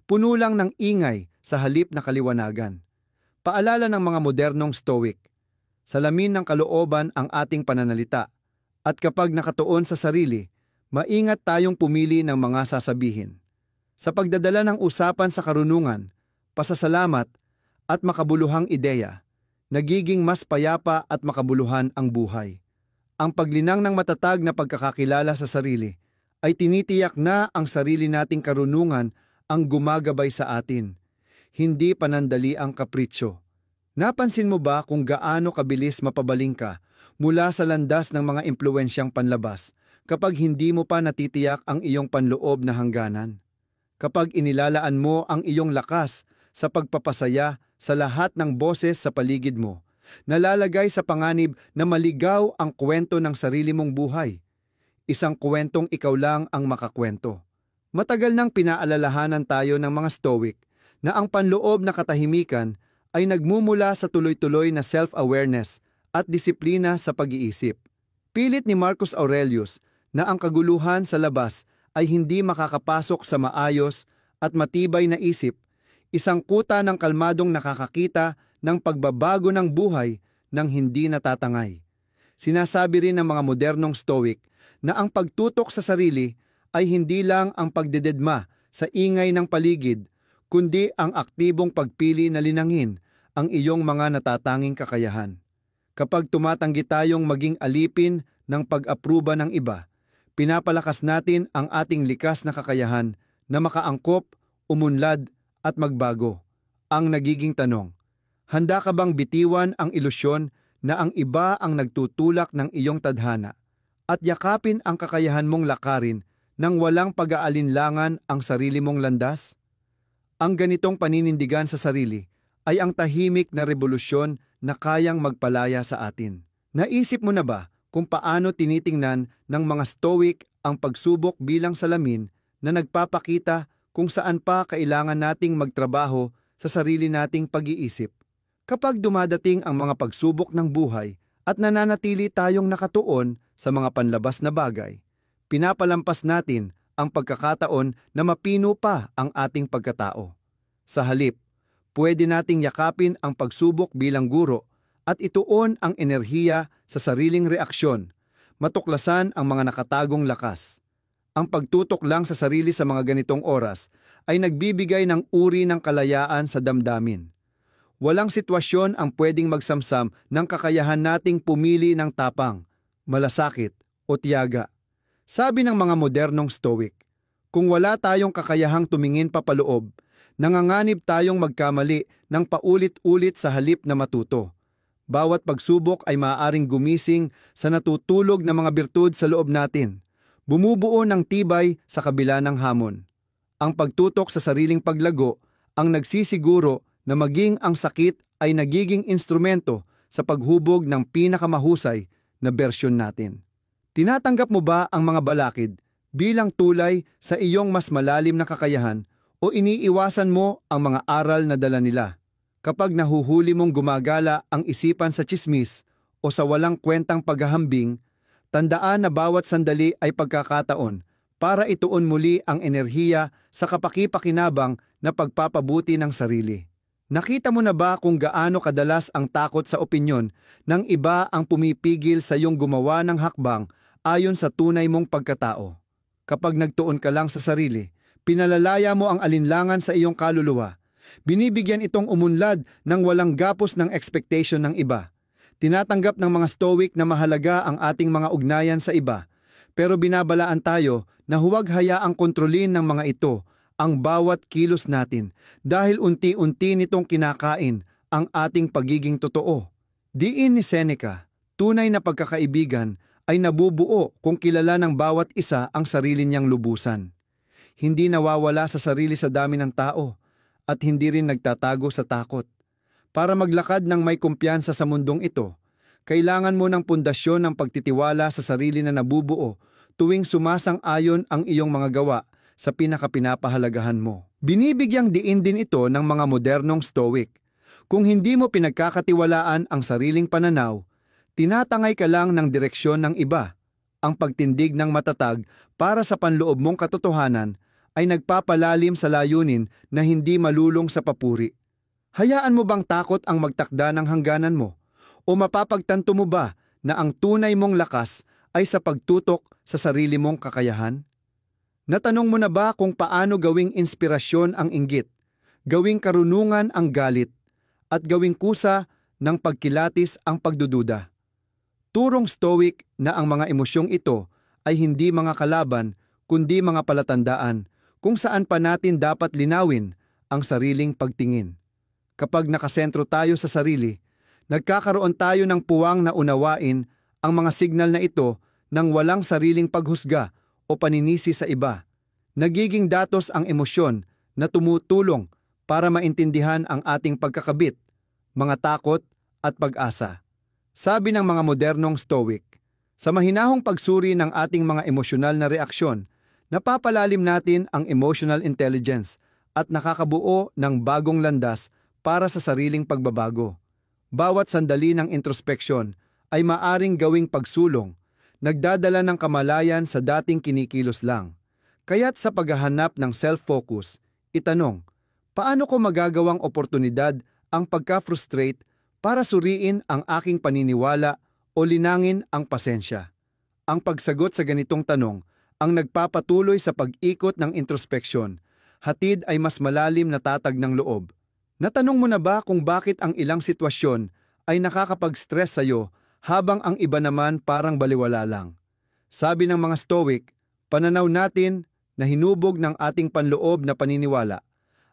Puno lang ng ingay sa halip na kaliwanagan. Paalala ng mga modernong Stoic, salamin ng kalooban ang ating pananalita, at kapag nakatuon sa sarili, maingat tayong pumili ng mga sasabihin. Sa pagdadala ng usapan sa karunungan, pasasalamat, at makabuluhang ideya, nagiging mas payapa at makabuluhan ang buhay. Ang paglinang ng matatag na pagkakakilala sa sarili ay tinitiyak na ang sarili nating karunungan ang gumagabay sa atin, hindi panandali ang kapritsyo. Napansin mo ba kung gaano kabilis mapabaling ka mula sa landas ng mga impluwensyang panlabas kapag hindi mo pa natitiyak ang iyong panloob na hangganan? Kapag inilalaan mo ang iyong lakas sa pagpapasaya sa lahat ng boses sa paligid mo, nalalagay sa panganib na maligaw ang kwento ng sarili mong buhay. Isang kwentong ikaw lang ang makakwento. Matagal nang pinaalalahanan tayo ng mga Stoic na ang panloob na katahimikan ay nagmumula sa tuloy-tuloy na self-awareness at disiplina sa pag-iisip. Pilit ni Marcus Aurelius na ang kaguluhan sa labas ay hindi makakapasok sa maayos at matibay na isip, isang kuta ng kalmadong nakakakita ng pagbabago ng buhay ng hindi natatangay. Sinasabi rin ng mga modernong Stoic na ang pagtutok sa sarili ay hindi lang ang pagdededma sa ingay ng paligid, kundi ang aktibong pagpili na linangin ang iyong mga natatanging kakayahan. Kapag tumatanggi tayong maging alipin ng pag-apruba ng iba, pinapalakas natin ang ating likas na kakayahan na makaangkop, umunlad, at magbago. Ang nagiging tanong, handa ka bang bitiwan ang ilusyon na ang iba ang nagtutulak ng iyong tadhana at yakapin ang kakayahan mong lakarin nang walang pag-aalinlangan ang sarili mong landas? Ang ganitong paninindigan sa sarili ay ang tahimik na revolusyon na kayang magpalaya sa atin. Naisip mo na ba kung paano tinitingnan ng mga Stoic ang pagsubok bilang salamin na nagpapakita kung saan pa kailangan nating magtrabaho sa sarili nating pag-iisip? Kapag dumadating ang mga pagsubok ng buhay at nananatili tayong nakatuon sa mga panlabas na bagay, pinapalampas natin ang pagkakataon na mapino pa ang ating pagkatao. Sa halip, pwede nating yakapin ang pagsubok bilang guro at ituon ang enerhiya sa sariling reaksyon, matuklasan ang mga nakatagong lakas. Ang pagtutok lang sa sarili sa mga ganitong oras ay nagbibigay ng uri ng kalayaan sa damdamin. Walang sitwasyon ang pwedeng magsamsam ng kakayahan nating pumili ng tapang, malasakit o tiyaga. Sabi ng mga modernong Stoic, kung wala tayong kakayahang tumingin papaloob, nanganganib tayong magkamali ng paulit-ulit sa halip na matuto. Bawat pagsubok ay maaaring gumising sa natutulog na mga birtud sa loob natin, bumubuo ng tibay sa kabila ng hamon. Ang pagtutok sa sariling paglago ang nagsisiguro na maging ang sakit ay nagiging instrumento sa paghubog ng pinakamahusay na bersyon natin. Tinatanggap mo ba ang mga balakid bilang tulay sa iyong mas malalim na kakayahan o iniiwasan mo ang mga aral na dala nila? Kapag nahuhuli mong gumagala ang isipan sa tsismis o sa walang kwentang paghahambing, tandaan na bawat sandali ay pagkakataon para ituon muli ang enerhiya sa kapaki-pakinabang na pagpapabuti ng sarili. Nakita mo na ba kung gaano kadalas ang takot sa opinyon ng iba ang pumipigil sa iyong gumawa ng hakbang ayon sa tunay mong pagkatao? Kapag nagtuon ka lang sa sarili, pinalalaya mo ang alinlangan sa iyong kaluluwa. Binibigyan itong umunlad ng walang gapos ng expectation ng iba. Tinatanggap ng mga Stoic na mahalaga ang ating mga ugnayan sa iba, pero binabalaan tayo na huwag hayaang kontrolin ng mga ito ang bawat kilos natin dahil unti-unti nitong kinakain ang ating pagiging totoo. Diin ni Seneca, tunay na pagkakaibigan ay nabubuo kung kilala ng bawat isa ang sarili niyang lubusan. Hindi nawawala sa sarili sa dami ng tao at hindi rin nagtatago sa takot. Para maglakad ng may kumpiyansa sa mundong ito, kailangan mo ng pundasyon ng pagtitiwala sa sarili na nabubuo tuwing sumasang-ayon ang iyong mga gawa sa pinakapinapahalagahan mo. Binibigyang diin din ito ng mga modernong Stoic. Kung hindi mo pinagkakatiwalaan ang sariling pananaw, tinatangay ka lang ng direksyon ng iba. Ang pagtindig ng matatag para sa panloob mong katotohanan ay nagpapalalim sa layunin na hindi malulong sa papuri. Hayaan mo bang takot ang magtakda ng hangganan mo? O mapapagtanto mo ba na ang tunay mong lakas ay sa pagtutok sa sarili mong kakayahan? Natanong mo na ba kung paano gawing inspirasyon ang inggit, gawing karunungan ang galit, at gawing kusa ng pagkilatis ang pagdududa? Turong Stoic na ang mga emosyong ito ay hindi mga kalaban, kundi mga palatandaan kung saan pa natin dapat linawin ang sariling pagtingin. Kapag nakasentro tayo sa sarili, nagkakaroon tayo ng puwang na unawain ang mga signal na ito ng walang sariling paghusga o paninisi sa iba. Nagiging datos ang emosyon na tumutulong para maintindihan ang ating pagkakabit, mga takot at pag-asa. Sabi ng mga modernong Stoic, sa mahinahong pagsuri ng ating mga emosyonal na reaksyon, napapalalim natin ang emotional intelligence at nakakabuo ng bagong landas para sa sariling pagbabago. Bawat sandali ng introspeksyon ay maaring gawing pagsulong, nagdadala ng kamalayan sa dating kinikilos lang. Kaya't sa paghahanap ng self-focus, itanong, paano ko magagawang oportunidad ang pagka-frustrate para suriin ang aking paniniwala o linangin ang pasensya? Ang pagsagot sa ganitong tanong ang nagpapatuloy sa pag-ikot ng introspeksyon, hatid ay mas malalim na tatag ng loob. Natanong mo na ba kung bakit ang ilang sitwasyon ay nakakapag-stress sa'yo habang ang iba naman parang baliwala lang? Sabi ng mga Stoic, pananaw natin na hinubog ng ating panloob na paniniwala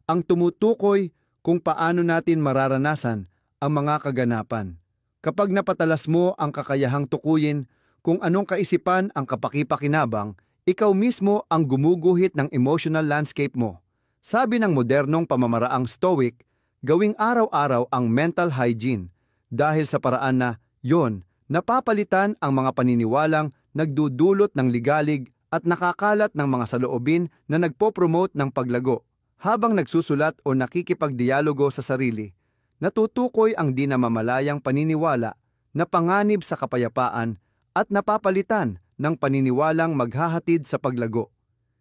ang tumutukoy kung paano natin mararanasan ang mga kaganapan. Kapag napatalas mo ang kakayahang tukuyin kung anong kaisipan ang kapakipakinabang, ikaw mismo ang gumuguhit ng emotional landscape mo. Sabi ng modernong pamamaraang Stoic, gawing araw-araw ang mental hygiene dahil sa paraan na yon, napapalitan ang mga paniniwalang nagdudulot ng ligalig at nakakalat ng mga saloobin na nagpo-promote ng paglago. Habang nagsusulat o nakikipagdialogo sa sarili, natutukoy ang di namamalayang paniniwala na panganib sa kapayapaan at napapalitan ng paniniwalang maghahatid sa paglago.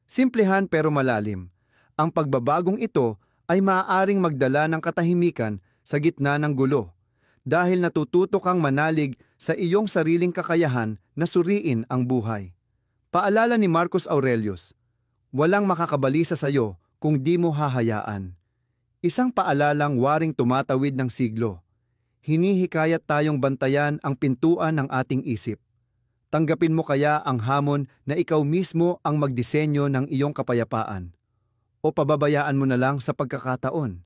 Simplihan pero malalim. Ang pagbabagong ito ay maaaring magdala ng katahimikan sa gitna ng gulo dahil natututo kang manalig sa iyong sariling kakayahan na suriin ang buhay. Paalala ni Marcus Aurelius, walang makakabalisa sa iyo kung di mo hahayaan. Isang paalalang waring tumatawid ng siglo. Hinihikayat tayong bantayan ang pintuan ng ating isip. Tanggapin mo kaya ang hamon na ikaw mismo ang magdisenyo ng iyong kapayapaan? O pababayaan mo na lang sa pagkakataon?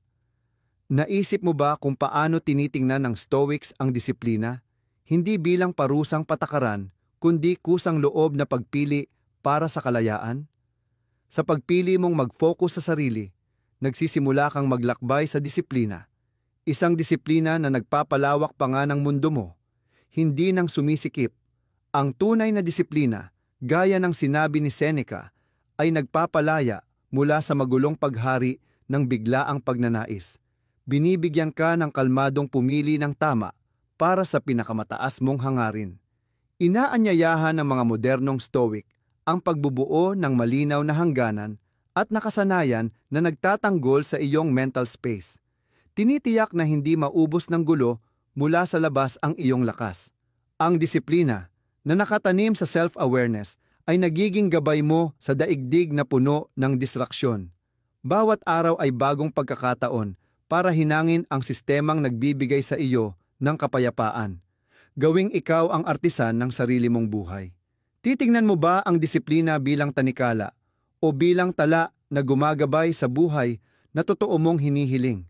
Naisip mo ba kung paano tinitingnan ng Stoics ang disiplina? Hindi bilang parusang patakaran, kundi kusang loob na pagpili para sa kalayaan? Sa pagpili mong mag-focus sa sarili, nagsisimula kang maglakbay sa disiplina. Isang disiplina na nagpapalawak pa nga ng mundo mo, hindi nang sumisikip. Ang tunay na disiplina, gaya ng sinabi ni Seneca, ay nagpapalaya mula sa magulong paghari ng biglaang pagnanais. Binibigyan ka ng kalmadong pumili ng tama para sa pinakamataas mong hangarin. Inaanyayahan ng mga modernong Stoic ang pagbubuo ng malinaw na hangganan at nakasanayan na nagtatanggol sa iyong mental space. Tinitiyak na hindi maubos ng gulo mula sa labas ang iyong lakas. Ang disiplina na nakatanim sa self-awareness ay nagiging gabay mo sa daigdig na puno ng distraksyon. Bawat araw ay bagong pagkakataon para hinangin ang sistemang nagbibigay sa iyo ng kapayapaan. Gawing ikaw ang artisan ng sarili mong buhay. Titingnan mo ba ang disiplina bilang tanikala o bilang tala na gumagabay sa buhay na totoo mong hinihiling?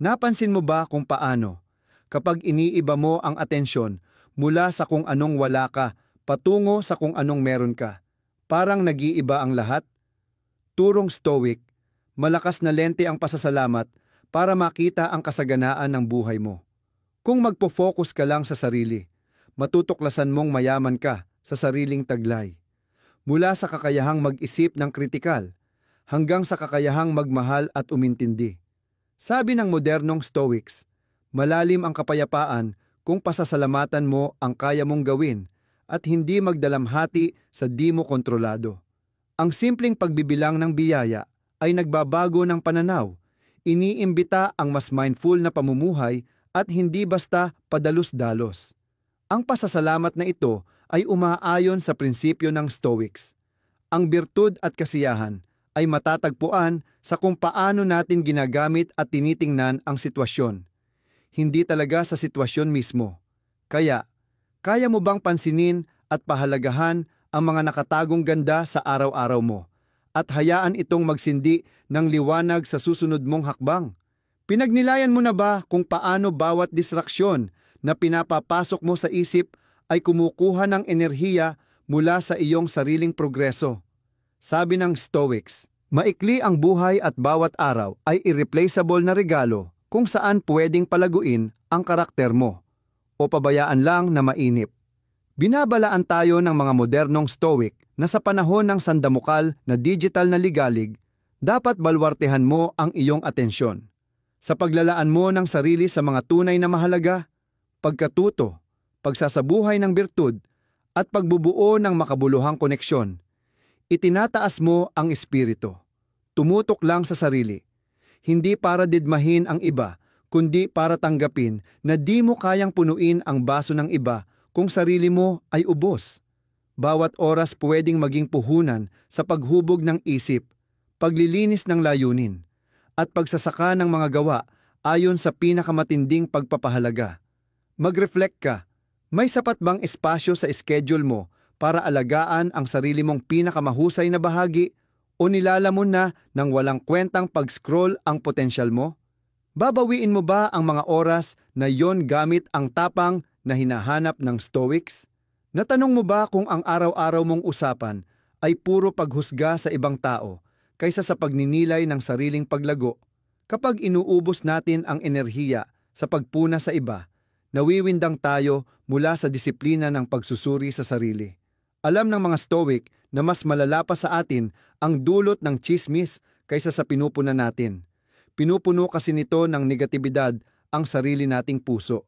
Napansin mo ba kung paano, kapag iniiba mo ang atensyon mula sa kung anong wala ka patungo sa kung anong meron ka, parang nag-iiba ang lahat? Turong Stoic, malakas na lente ang pasasalamat para makita ang kasaganaan ng buhay mo. Kung magpo-focus ka lang sa sarili, matutuklasan mong mayaman ka sa sariling taglay. Mula sa kakayahang mag-isip ng kritikal, hanggang sa kakayahang magmahal at umintindi. Sabi ng modernong Stoics, malalim ang kapayapaan kung pasasalamatan mo ang kaya mong gawin at hindi magdalamhati sa di mo kontrolado. Ang simpleng pagbibilang ng biyaya ay nagbabago ng pananaw. Iniimbita ang mas mindful na pamumuhay at hindi basta padalos-dalos. Ang pasasalamat na ito ay umaayon sa prinsipyo ng Stoics. Ang birtud at kasiyahan ay matatagpuan sa kung paano natin ginagamit at tinitingnan ang sitwasyon, hindi talaga sa sitwasyon mismo. Kaya, kaya mo bang pansinin at pahalagahan ang mga nakatagong ganda sa araw-araw mo at hayaan itong magsindi ng liwanag sa susunod mong hakbang? Pinagnilayan mo na ba kung paano bawat distraksyon na pinapapasok mo sa isip ay kumukuha ng enerhiya mula sa iyong sariling progreso? Sabi ng Stoics, maikli ang buhay at bawat araw ay irreplaceable na regalo kung saan pwedeng palaguin ang karakter mo o pabayaan lang na mainip. Binabalaan tayo ng mga modernong Stoic na sa panahon ng sandamukal na digital na ligalig, dapat balwartehan mo ang iyong atensyon. Sa paglalaan mo ng sarili sa mga tunay na mahalaga, pagkatuto, pagsasabuhay ng birtud, at pagbubuo ng makabuluhang koneksyon, itinataas mo ang espiritu. Tumutok lang sa sarili. Hindi para didmahin ang iba, kundi para tanggapin na di mo kayang punuin ang baso ng iba kung sarili mo ay ubos. Bawat oras pwedeng maging puhunan sa paghubog ng isip, paglilinis ng layunin, at pagsasaka ng mga gawa ayon sa pinakamatinding pagpapahalaga. Mag-reflect ka. May sapat bang espasyo sa schedule mo para alagaan ang sarili mong pinakamahusay na bahagi O nilalamon na ng walang kwentang pag-scroll ang potensyal mo? Babawiin mo ba ang mga oras na yon gamit ang tapang na hinahanap ng Stoics? Natanong mo ba kung ang araw-araw mong usapan ay puro paghusga sa ibang tao kaysa sa pagninilay ng sariling paglago? Kapag inuubos natin ang enerhiya sa pagpuna sa iba, nawiwindang tayo mula sa disiplina ng pagsusuri sa sarili. Alam ng mga Stoic na mas malala pa sa atin ang dulot ng tsismis kaysa sa pinupunan natin. Pinupuno kasi nito ng negatibidad ang sarili nating puso.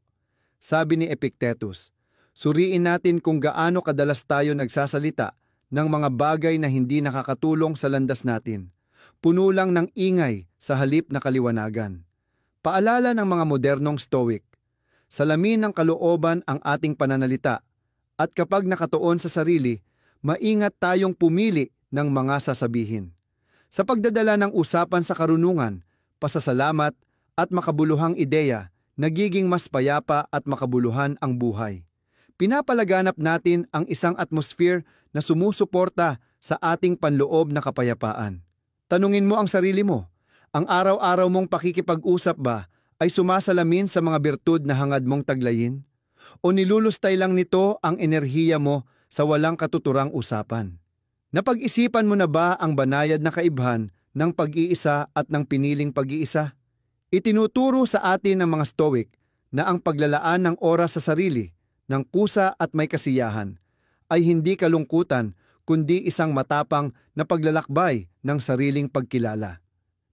Sabi ni Epictetus, suriin natin kung gaano kadalas tayo nagsasalita ng mga bagay na hindi nakakatulong sa landas natin. Puno lang ng ingay sa halip na kaliwanagan. Paalala ng mga modernong Stoic, salamin ng kalooban ang ating pananalita at kapag nakatuon sa sarili, maingat tayong pumili ng mga sasabihin. Sa pagdadala ng usapan sa karunungan, pasasalamat at makabuluhang ideya, nagiging mas payapa at makabuluhan ang buhay. Pinapalaganap natin ang isang atmosphere na sumusuporta sa ating panloob na kapayapaan. Tanungin mo ang sarili mo, ang araw-araw mong pakikipag-usap ba ay sumasalamin sa mga birtud na hangad mong taglayin? O nilulustay lang nito ang enerhiya mo sa walang katuturang usapan? Napag-isipan mo na ba ang banayad na kaibhan ng pag-iisa at ng piniling pag-iisa? Itinuturo sa atin ng mga Stoic na ang paglalaan ng oras sa sarili, ng kusa at may kasiyahan, ay hindi kalungkutan kundi isang matapang na paglalakbay ng sariling pagkilala.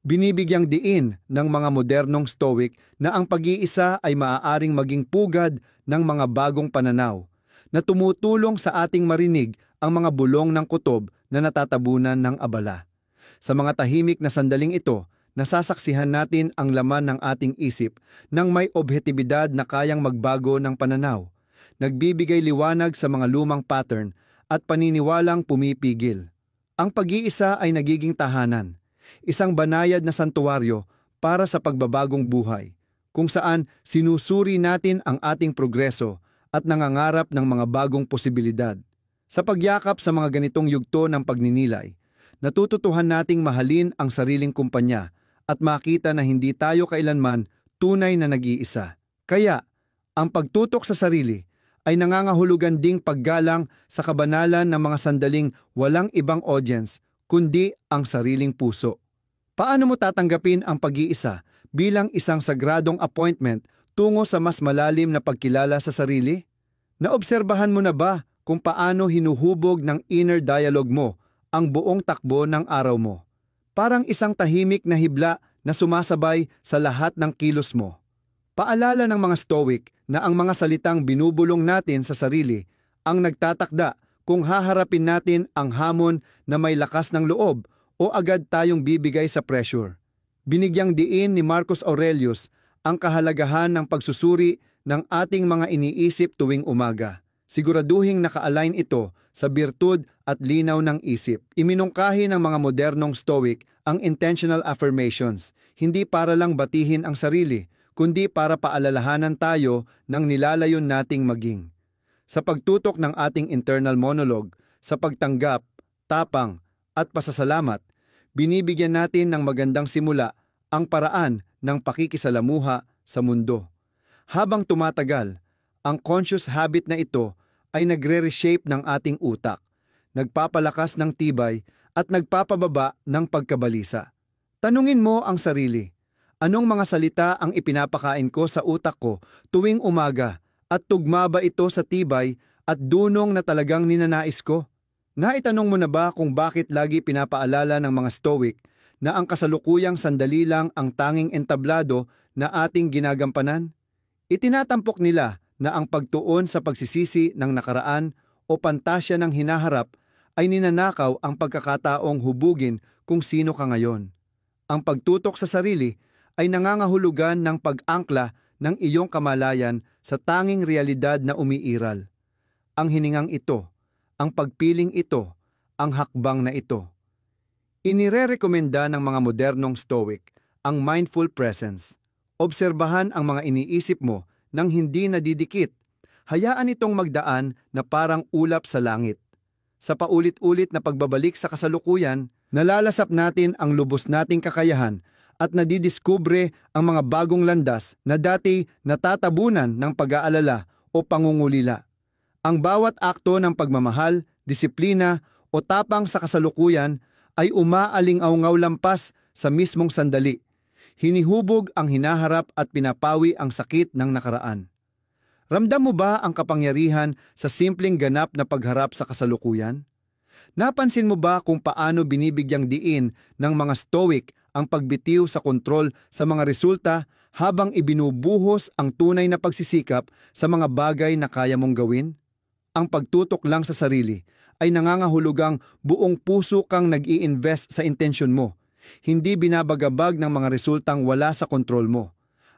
Binibigyang diin ng mga modernong Stoic na ang pag-iisa ay maaaring maging pugad ng mga bagong pananaw na tumutulong sa ating marinig ang mga bulong ng kutob na natatabunan ng abala. Sa mga tahimik na sandaling ito, nasasaksihan natin ang laman ng ating isip ng may objetibidad na kayang magbago ng pananaw, nagbibigay liwanag sa mga lumang pattern at paniniwalang pumipigil. Ang pag-iisa ay nagiging tahanan, isang banayad na santuwaryo para sa pagbabagong buhay, kung saan sinusuri natin ang ating progreso at nangangarap ng mga bagong posibilidad. Sa pagyakap sa mga ganitong yugto ng pagninilay, natututuhan nating mahalin ang sariling kumpanya at makita na hindi tayo kailanman tunay na nag-iisa. Kaya, ang pagtutok sa sarili ay nangangahulugan ding paggalang sa kabanalan ng mga sandaling walang ibang audience kundi ang sariling puso. Paano mo tatanggapin ang pag-iisa bilang isang sagradong appointment tungo sa mas malalim na pagkilala sa sarili? Naobserbahan mo na ba kung paano hinuhubog ng inner dialogue mo ang buong takbo ng araw mo? Parang isang tahimik na hibla na sumasabay sa lahat ng kilos mo. Paalala ng mga Stoic na ang mga salitang binubulong natin sa sarili ang nagtatakda kung haharapin natin ang hamon na may lakas ng loob o agad tayong bibigay sa pressure. Binigyang diin ni Marcus Aurelius ang kahalagahan ng pagsusuri ng ating mga iniisip tuwing umaga. Siguraduhing naka-align ito sa birtud at linaw ng isip. Iminungkahi ng mga modernong Stoic ang intentional affirmations, hindi para lang batihin ang sarili, kundi para paalalahanan tayo ng nilalayon nating maging. Sa pagtutok ng ating internal monologue, sa pagtanggap, tapang, at pasasalamat, binibigyan natin ng magandang simula ang paraan ng pakikisalamuha sa mundo. Habang tumatagal, ang conscious habit na ito ay nagre-reshape ng ating utak, nagpapalakas ng tibay at nagpapababa ng pagkabalisa. Tanungin mo ang sarili, anong mga salita ang ipinapakain ko sa utak ko tuwing umaga at tugma ba ito sa tibay at dunong na talagang ninanais ko? Naitanong mo na ba kung bakit lagi pinapaalala ng mga Stoic na ang kasalukuyang sandali lang ang tanging entablado na ating ginagampanan? Itinatampok nila na ang pagtuon sa pagsisisi ng nakaraan o pantasya ng hinaharap ay ninanakaw ang pagkakataong hubugin kung sino ka ngayon. Ang pagtutok sa sarili ay nangangahulugan ng pag-angkla ng iyong kamalayan sa tanging realidad na umiiral. Ang hiningang ito, ang pagpiling ito, ang hakbang na ito. Inirerekomenda ng mga modernong Stoic ang mindful presence. Obserbahan ang mga iniisip mo nang hindi nadidikit. Hayaan itong magdaan na parang ulap sa langit. Sa paulit-ulit na pagbabalik sa kasalukuyan, Nalalasap natin ang lubos nating kakayahan at nadidiskubre ang mga bagong landas na dati natatabunan ng pag-aalala o pangungulila. Ang bawat akto ng pagmamahal, disiplina o tapang sa kasalukuyan ay umaaling-aungaw lampas sa mismong sandali. Hinihubog ang hinaharap at pinapawi ang sakit ng nakaraan. Ramdam mo ba ang kapangyarihan sa simpleng ganap na pagharap sa kasalukuyan? Napansin mo ba kung paano binibigyang diin ng mga Stoic ang pagbitiw sa kontrol sa mga resulta habang ibinubuhos ang tunay na pagsisikap sa mga bagay na kaya mong gawin? Ang pagtutok lang sa sarili ay nangangahulugang buong puso kang nag-i-invest sa intensyon mo, hindi binabagabag ng mga resultang wala sa kontrol mo.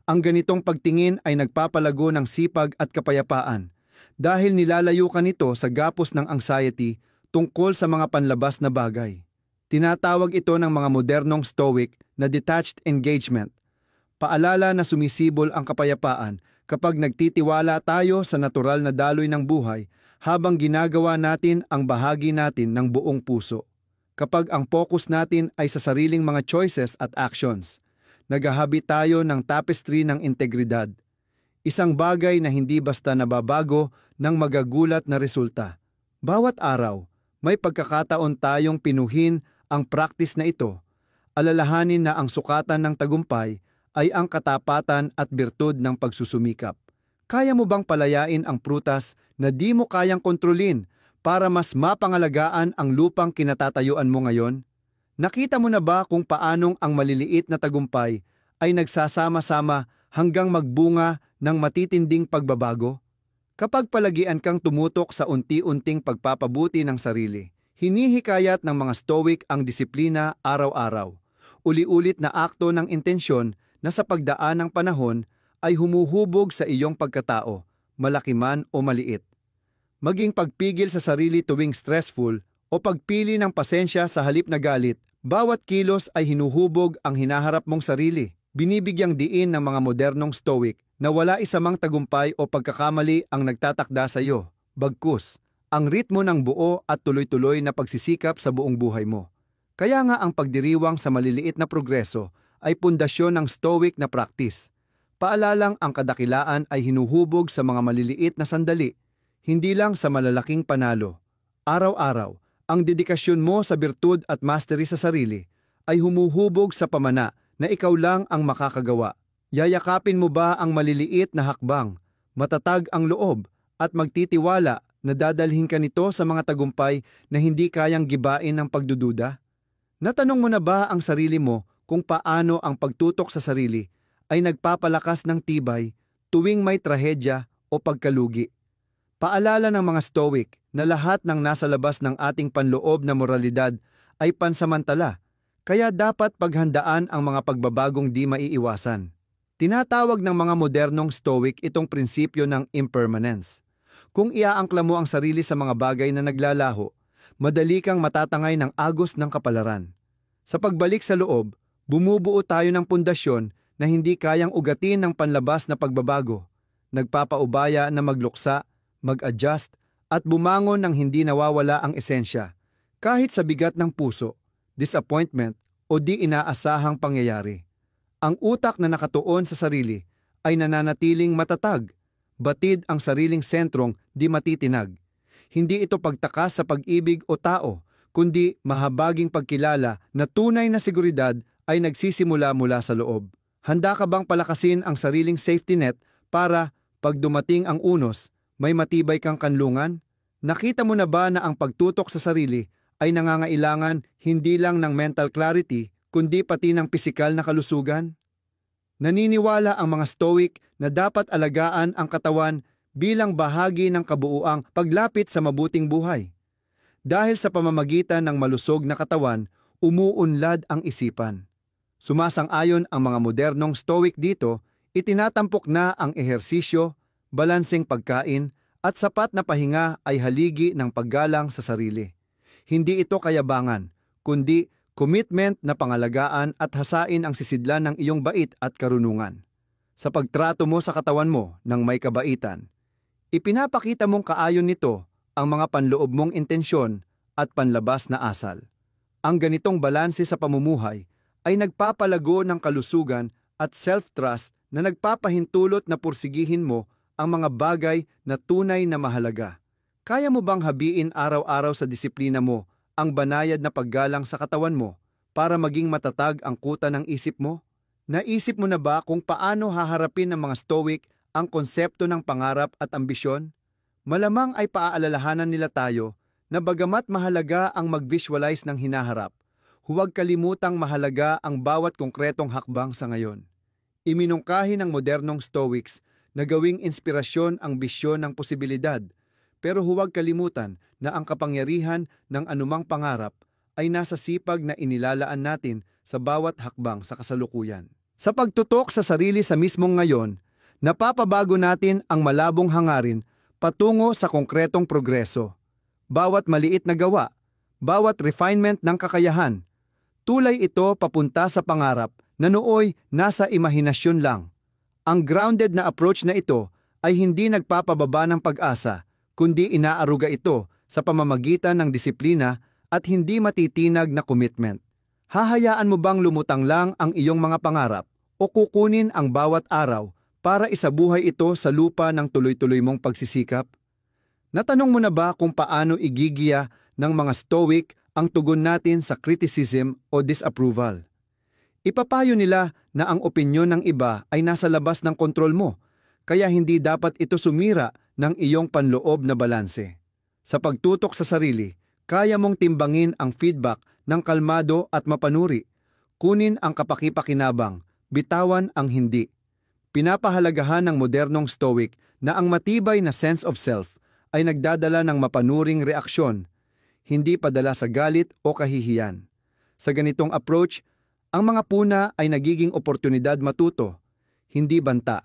Ang ganitong pagtingin ay nagpapalago ng sipag at kapayapaan dahil nilalayo ka nito sa gapos ng anxiety tungkol sa mga panlabas na bagay. Tinatawag ito ng mga modernong Stoic na detached engagement. Paalala na sumisibol ang kapayapaan kapag nagtitiwala tayo sa natural na daloy ng buhay habang ginagawa natin ang bahagi natin ng buong puso. Kapag ang focus natin ay sa sariling mga choices at actions, naghahabi tayo ng tapestry ng integridad. Isang bagay na hindi basta nababago ng magagulat na resulta. Bawat araw, may pagkakataon tayong pinuhin ang practice na ito. Alalahanin na ang sukatan ng tagumpay ay ang katapatan at birtud ng pagsusumikap. Kaya mo bang palayain ang prutas na di mo kayang kontrolin para mas mapangalagaan ang lupang kinatatayuan mo ngayon? Nakita mo na ba kung paanong ang maliliit na tagumpay ay nagsasama-sama hanggang magbunga ng matitinding pagbabago? Kapag palagian kang tumutok sa unti-unting pagpapabuti ng sarili, hinihikayat ng mga Stoic ang disiplina araw-araw. Uli-ulit na akto ng intensyon na sa pagdaan ng panahon ay humuhubog sa iyong pagkatao, malaki man o maliit. Maging pagpigil sa sarili tuwing stressful o pagpili ng pasensya sa halip na galit, bawat kilos ay hinuhubog ang hinaharap mong sarili. Binibigyang diin ng mga modernong Stoic na wala isamang tagumpay o pagkakamali ang nagtatakda sa iyo. Bagkus, ang ritmo ng buo at tuloy-tuloy na pagsisikap sa buong buhay mo. Kaya nga ang pagdiriwang sa maliliit na progreso ay pundasyon ng Stoic na practice. Paalalang ang kadakilaan ay hinuhubog sa mga maliliit na sandali, hindi lang sa malalaking panalo. Araw-araw, ang dedikasyon mo sa birtud at mastery sa sarili ay humuhubog sa pamana na ikaw lang ang makakagawa. Yayakapin mo ba ang maliliit na hakbang, matatag ang loob, at magtitiwala na dadalhin ka nito sa mga tagumpay na hindi kayang gibain ng pagdududa? Natanong mo na ba ang sarili mo kung paano ang pagtutok sa sarili ay nagpapalakas ng tibay tuwing may trahedya o pagkalugi? Paalala ng mga Stoic na lahat ng nasa labas ng ating panloob na moralidad ay pansamantala, kaya dapat paghandaan ang mga pagbabagong di maiiwasan. Tinatawag ng mga modernong Stoic itong prinsipyo ng impermanence. Kung iaangkla mo ang sarili sa mga bagay na naglalaho, madali kang matatangay ng agos ng kapalaran. Sa pagbalik sa loob, bumubuo tayo ng pundasyon na hindi kayang ugatin ng panlabas na pagbabago. Nagpapaubaya na magluksa, mag-adjust, at bumangon ng hindi nawawala ang esensya, kahit sa bigat ng puso, disappointment, o di inaasahang pangyayari. Ang utak na nakatuon sa sarili ay nananatiling matatag, batid ang sariling sentrong di matitinag. Hindi ito pagtakas sa pag-ibig o tao, kundi mahabaging pagkilala na tunay na seguridad ay nagsisimula mula sa loob. Handa ka bang palakasin ang sariling safety net para, pag dumating ang unos, may matibay kang kanlungan? Nakita mo na ba na ang pagtutok sa sarili ay nangangailangan hindi lang ng mental clarity, kundi pati ng pisikal na kalusugan? Naniniwala ang mga Stoic na dapat alagaan ang katawan bilang bahagi ng kabuuang paglapit sa mabuting buhay. Dahil sa pamamagitan ng malusog na katawan, umuunlad ang isipan. Sumasang-ayon ang mga modernong Stoic dito, itinatampok na ang ehersisyo, balanseng pagkain, at sapat na pahinga ay haligi ng paggalang sa sarili. Hindi ito kayabangan, kundi commitment na pangalagaan at hasain ang sisidlan ng iyong bait at karunungan. Sa pagtrato mo sa katawan mo ng may kabaitan, ipinapakita mong kaayon nito ang mga panloob mong intensyon at panlabas na asal. Ang ganitong balanse sa pamumuhay ay nagpapalago ng kalusugan at self-trust na nagpapahintulot na pursigihin mo ang mga bagay na tunay na mahalaga. Kaya mo bang habiin araw-araw sa disiplina mo ang banayad na paggalang sa katawan mo para maging matatag ang kuta ng isip mo? Naisip mo na ba kung paano haharapin ng mga Stoic ang konsepto ng pangarap at ambisyon? Malamang ay paaalalahanan nila tayo na bagamat mahalaga ang mag-visualize ng hinaharap, huwag kalimutang mahalaga ang bawat konkretong hakbang sa ngayon. Iminungkahi ng modernong Stoics na gawing inspirasyon ang bisyon ng posibilidad, pero huwag kalimutan na ang kapangyarihan ng anumang pangarap ay nasa sipag na inilalaan natin sa bawat hakbang sa kasalukuyan. Sa pagtutok sa sarili sa mismong ngayon, napapabago natin ang malabong hangarin patungo sa konkretong progreso. Bawat maliit na gawa, bawat refinement ng kakayahan, tulay ito papunta sa pangarap na nooy nasa imahinasyon lang. Ang grounded na approach na ito ay hindi nagpapababa ng pag-asa, kundi inaaruga ito sa pamamagitan ng disiplina at hindi matitinag na commitment. Hahayaan mo bang lumutang lang ang iyong mga pangarap o kukunin ang bawat araw para isabuhay ito sa lupa ng tuloy-tuloy mong pagsisikap? Natanong mo na ba kung paano igigiya ng mga Stoic ang tugon natin sa criticism o disapproval? Ipapayo nila na ang opinyon ng iba ay nasa labas ng kontrol mo, kaya hindi dapat ito sumira ng iyong panloob na balanse. Sa pagtutok sa sarili, kaya mong timbangin ang feedback ng kalmado at mapanuri. Kunin ang kapaki-pakinabang, bitawan ang hindi. Pinapahalagahan ng modernong Stoic na ang matibay na sense of self ay nagdadala ng mapanuring reaksyon, hindi padala sa galit o kahihiyan. Sa ganitong approach, ang mga puna ay nagiging oportunidad matuto, hindi banta.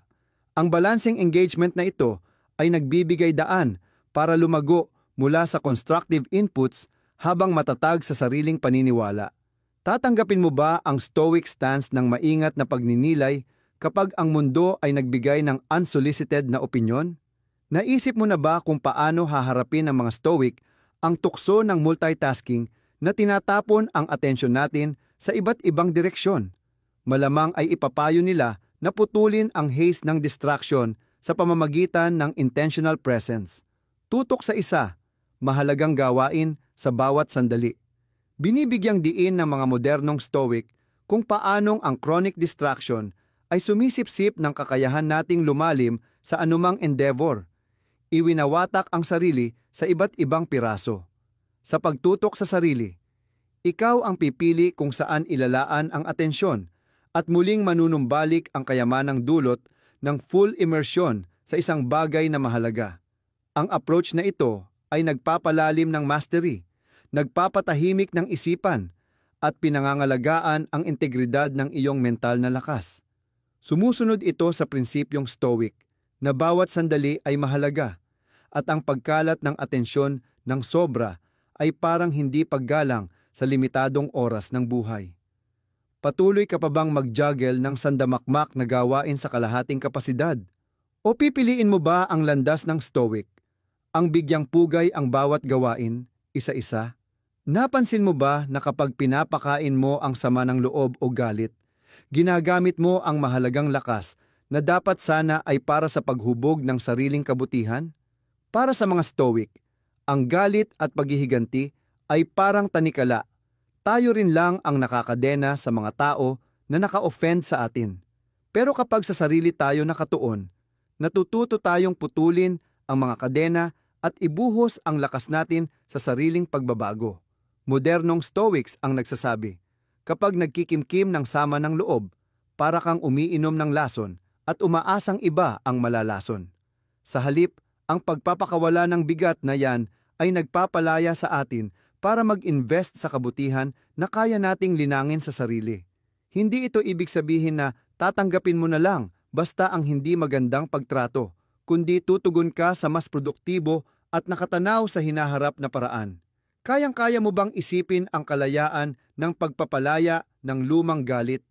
Ang balancing engagement na ito ay nagbibigay daan para lumago mula sa constructive inputs habang matatag sa sariling paniniwala. Tatanggapin mo ba ang Stoic stance ng maingat na pagninilay kapag ang mundo ay nagbigay ng unsolicited na opinyon? Naisip mo na ba kung paano haharapin ng mga Stoic ang tukso ng multitasking na tinatapon ang atensyon natin sa iba't ibang direksyon? Malamang ay ipapayo nila na putulin ang haze ng distraction sa pamamagitan ng intentional presence. Tutok sa isa, mahalagang gawain sa bawat sandali. Binibigyang diin ng mga modernong Stoic kung paanong ang chronic distraction ay sumisipsip ng kakayahan nating lumalim sa anumang endeavor. Iwinawatak ang sarili sa iba't ibang piraso. Sa pagtutok sa sarili, ikaw ang pipili kung saan ilalaan ang atensyon at muling manunumbalik ang kayamanang dulot ng full immersion sa isang bagay na mahalaga. Ang approach na ito ay nagpapalalim ng mastery, nagpapatahimik ng isipan, at pinangangalagaan ang integridad ng iyong mental na lakas. Sumusunod ito sa prinsipyong Stoic na bawat sandali ay mahalaga at ang pagkalat ng atensyon ng sobra ay parang hindi paggalang sa limitadong oras ng buhay. Patuloy ka pa bang mag-juggle ng sandamakmak na gawain sa kalahating kapasidad? O pipiliin mo ba ang landas ng Stoic? Ang bigyang pugay ang bawat gawain, isa-isa? Napansin mo ba na kapag pinapakain mo ang sama ng loob o galit, ginagamit mo ang mahalagang lakas na dapat sana ay para sa paghubog ng sariling kabutihan? Para sa mga Stoic, ang galit at paghihiganti ay parang tanikala. Tayo rin lang ang nakakadena sa mga tao na naka-offend sa atin. Pero kapag sa sarili tayo nakatuon, natututo tayong putulin ang mga kadena at ibuhos ang lakas natin sa sariling pagbabago. Modernong Stoics ang nagsasabi, kapag nagkikimkim ng sama ng loob, para kang umiinom ng lason at umaasang iba ang malalason. Sa halip, ang pagpapakawala ng bigat na yan ay nagpapalaya sa atin para mag-invest sa kabutihan na kaya nating linangin sa sarili. Hindi ito ibig sabihin na tatanggapin mo na lang basta ang hindi magandang pagtrato, kundi tutugon ka sa mas produktibo at nakatanaw sa hinaharap na paraan. Kayang-kaya mo bang isipin ang kalayaan ng pagpapalaya ng lumang galit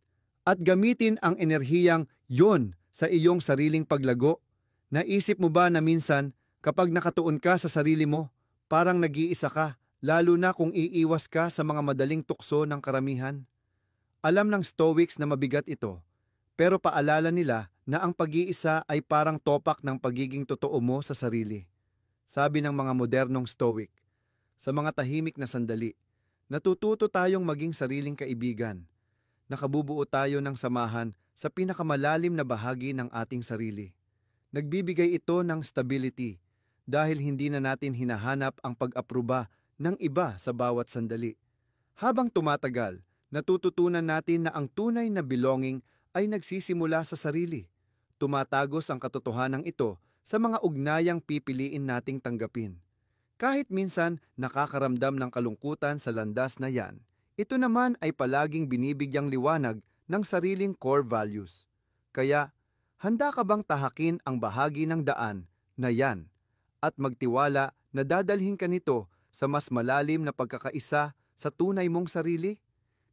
at gamitin ang enerhiyang yon sa iyong sariling paglago? Naisip mo ba na minsan kapag nakatuon ka sa sarili mo, parang nag-iisa ka lalo na kung iiwas ka sa mga madaling tukso ng karamihan. Alam ng Stoics na mabigat ito, pero paalala nila na ang pag-iisa ay parang topak ng pagiging totoo mo sa sarili. Sabi ng mga modernong Stoic, sa mga tahimik na sandali, natututo tayong maging sariling kaibigan. Nakabubuo tayo ng samahan sa pinakamalalim na bahagi ng ating sarili. Nagbibigay ito ng stability dahil hindi na natin hinahanap ang pag-apruba ng iba sa bawat sandali. Habang tumatagal, natututunan natin na ang tunay na belonging ay nagsisimula sa sarili. Tumatagos ang katotohanan ito sa mga ugnayang pipiliin nating tanggapin. Kahit minsan nakakaramdam ng kalungkutan sa landas na yan, ito naman ay palaging binibigyang liwanag ng sariling core values. Kaya, handa ka bang tahakin ang bahagi ng daan na yan at magtiwala na dadalhin ka nito sa mas malalim na pagkakaisa sa tunay mong sarili?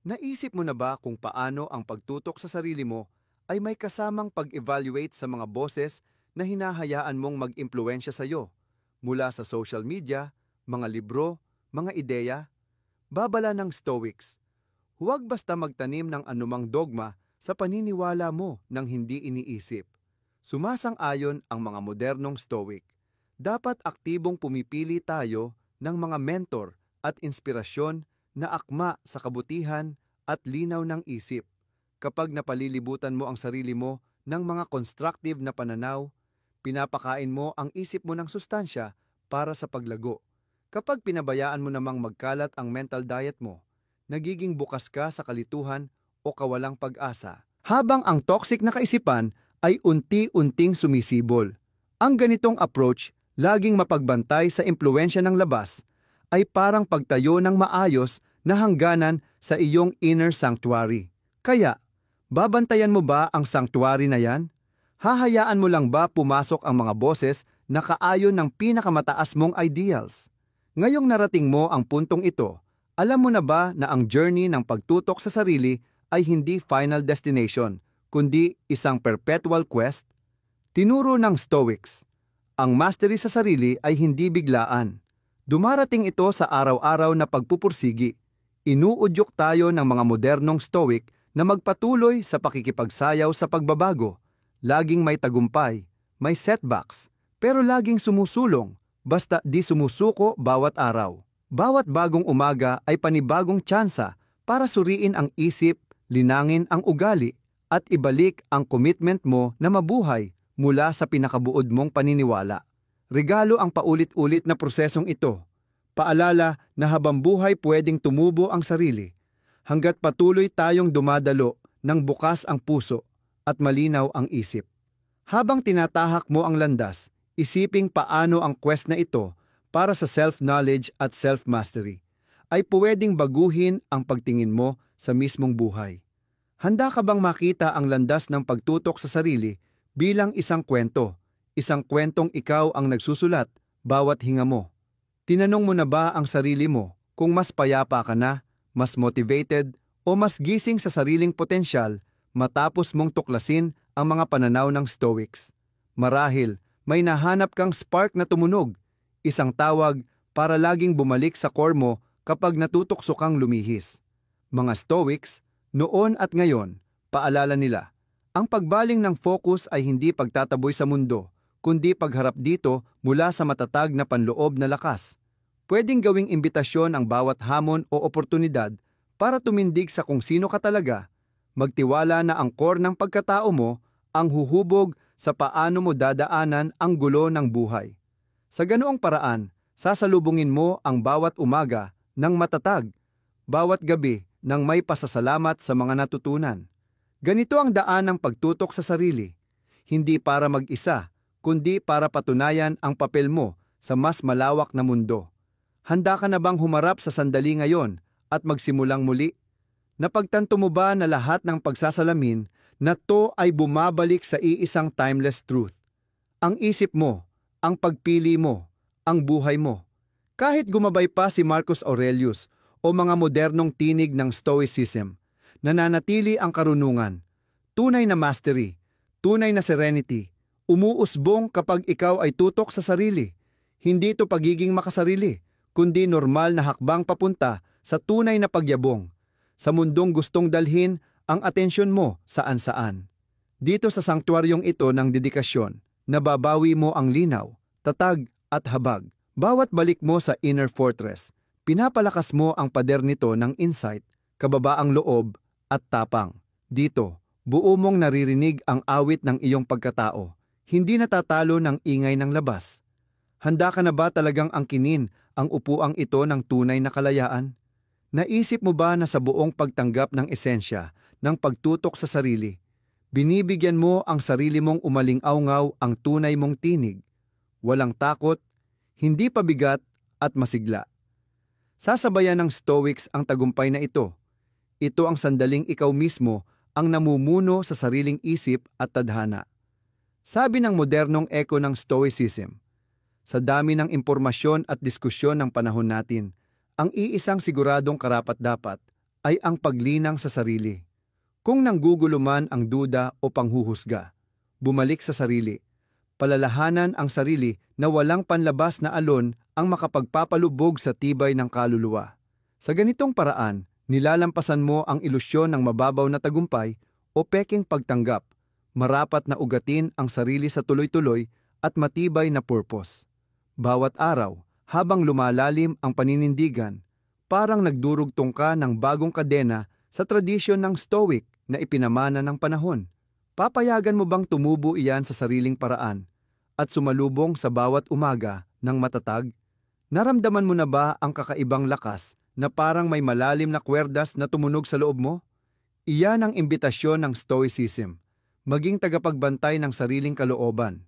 Naisip mo na ba kung paano ang pagtutok sa sarili mo ay may kasamang pag-evaluate sa mga boses na hinahayaan mong mag-impluwensya sa iyo mula sa social media, mga libro, mga ideya? Babala ng Stoics, huwag basta magtanim ng anumang dogma sa paniniwala mo nang hindi iniisip. Sumasang-ayon ang mga modernong Stoic. Dapat aktibong pumipili tayo ng mga mentor at inspirasyon na akma sa kabutihan at linaw ng isip. Kapag napalilibutan mo ang sarili mo ng mga constructive na pananaw, pinapakain mo ang isip mo ng sustansya para sa paglago. Kapag pinabayaan mo namang magkalat ang mental diet mo, nagiging bukas ka sa kalituhan o kawalang pag-asa. Habang ang toxic na kaisipan ay unti-unting sumisibol. Ang ganitong approach, laging mapagbantay sa impluwensya ng labas, ay parang pagtayo ng maayos na hangganan sa iyong inner sanctuary. Kaya, babantayan mo ba ang sanctuary na yan? Hahayaan mo lang ba pumasok ang mga boses na kaayon ng pinakamataas mong ideals? Ngayong narating mo ang puntong ito, alam mo na ba na ang journey ng pagtutok sa sarili ay hindi final destination, kundi isang perpetual quest? Tinuro ng Stoics, ang mastery sa sarili ay hindi biglaan. Dumarating ito sa araw-araw na pagpupursigi. Inuudyok tayo ng mga modernong Stoic na magpatuloy sa pakikipagsayaw sa pagbabago. Laging may tagumpay, may setbacks, pero laging sumusulong, basta di sumusuko bawat araw. Bawat bagong umaga ay panibagong tsansa para suriin ang isip, linangin ang ugali, at ibalik ang commitment mo na mabuhay mula sa pinakabuod mong paniniwala. Regalo ang paulit-ulit na prosesong ito. Paalala na habang buhay pwedeng tumubo ang sarili, hanggat patuloy tayong dumadalo ng bukas ang puso at malinaw ang isip. Habang tinatahak mo ang landas, isiping paano ang quest na ito para sa self-knowledge at self-mastery ay pwedeng baguhin ang pagtingin mo sa mismong buhay. Handa ka bang makita ang landas ng pagtutok sa sarili bilang isang kwentong ikaw ang nagsusulat bawat hinga mo? Tinanong mo na ba ang sarili mo kung mas payapa ka na, mas motivated, o mas gising sa sariling potensyal matapos mong tuklasin ang mga pananaw ng Stoics? Marahil, may nahanap kang spark na tumunog, isang tawag para laging bumalik sa core mo kapag natutokso kang lumihis. Mga Stoics, noon at ngayon, paalala nila, ang pagbaling ng focus ay hindi pagtataboy sa mundo, kundi pagharap dito mula sa matatag na panloob na lakas. Pwedeng gawing imbitasyon ang bawat hamon o oportunidad para tumindig sa kung sino ka talaga. Magtiwala na ang core ng pagkatao mo ang huhubog sa paano mo dadaanan ang gulo ng buhay. Sa ganoong paraan, sasalubungin mo ang bawat umaga ng matatag, bawat gabi ng may pasasalamat sa mga natutunan. Ganito ang daan ng pagtutok sa sarili, hindi para mag-isa, kundi para patunayan ang papel mo sa mas malawak na mundo. Handa ka na bang humarap sa sandali ngayon at magsimulang muli? Napagtanto mo ba na lahat ng pagsasalamin na to ay bumabalik sa iisang timeless truth? Ang isip mo, ang pagpili mo, ang buhay mo. Kahit gumabay pa si Marcus Aurelius o mga modernong tinig ng Stoicism, nananatili ang karunungan, tunay na mastery, tunay na serenity, umuusbong kapag ikaw ay tutok sa sarili. Hindi ito pagiging makasarili, kundi normal na hakbang papunta sa tunay na pagyabong, sa mundong gustong dalhin ang atensyon mo saan-saan. Dito sa sanktuaryong ito ng dedikasyon, nababawi mo ang linaw, tatag at habag. Bawat balik mo sa inner fortress, pinapalakas mo ang pader nito ng insight, kababaang loob at tapang. Dito, buo mong naririnig ang awit ng iyong pagkatao, hindi natatalo ng ingay ng labas. Handa ka na ba talagang angkinin ang upuang ito ng tunay na kalayaan? Naisip mo ba na sa buong pagtanggap ng esensya ng pagtutok sa sarili, binibigyan mo ang sarili mong umaling-awngaw ang tunay mong tinig, walang takot, hindi pabigat at masigla. Sasabayan ng Stoics ang tagumpay na ito. Ito ang sandaling ikaw mismo ang namumuno sa sariling isip at tadhana. Sabi ng modernong eko ng Stoicism, sa dami ng impormasyon at diskusyon ng panahon natin, ang iisang siguradong karapat-dapat ay ang paglinang sa sarili. Kung nanggugulo man ang duda o panghuhusga, bumalik sa sarili. Palalahanan ang sarili na walang panlabas na alon ang makapagpapalubog sa tibay ng kaluluwa. Sa ganitong paraan, nilalampasan mo ang ilusyon ng mababaw na tagumpay o peking pagtanggap, marapat na ugatin ang sarili sa tuloy-tuloy at matibay na purpose. Bawat araw, habang lumalalim ang paninindigan, parang nagdurugtong ka ng bagong kadena sa tradisyon ng Stoic na ipinamana ng panahon. Papayagan mo bang tumubo iyan sa sariling paraan at sumalubong sa bawat umaga ng matatag? Naramdaman mo na ba ang kakaibang lakas na parang may malalim na kwerdas na tumunog sa loob mo? Iyan ang imbitasyon ng Stoicism, maging tagapagbantay ng sariling kalooban.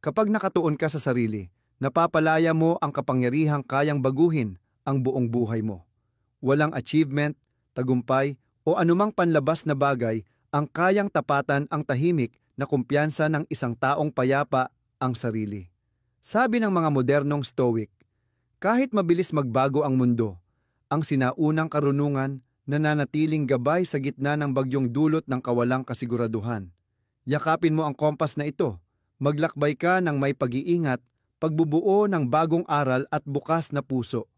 Kapag nakatuon ka sa sarili, napapalaya mo ang kapangyarihang kayang baguhin ang buong buhay mo. Walang achievement, tagumpay, o anumang panlabas na bagay ang kayang tapatan ang tahimik na kumpiyansa ng isang taong payapa ang sarili. Sabi ng mga modernong Stoic, kahit mabilis magbago ang mundo, ang sinaunang karunungan nananatiling gabay sa gitna ng bagyong dulot ng kawalang kasiguraduhan. Yakapin mo ang kompas na ito, maglakbay ka ng may pag-iingat, pagbubuo ng bagong aral at bukas na puso.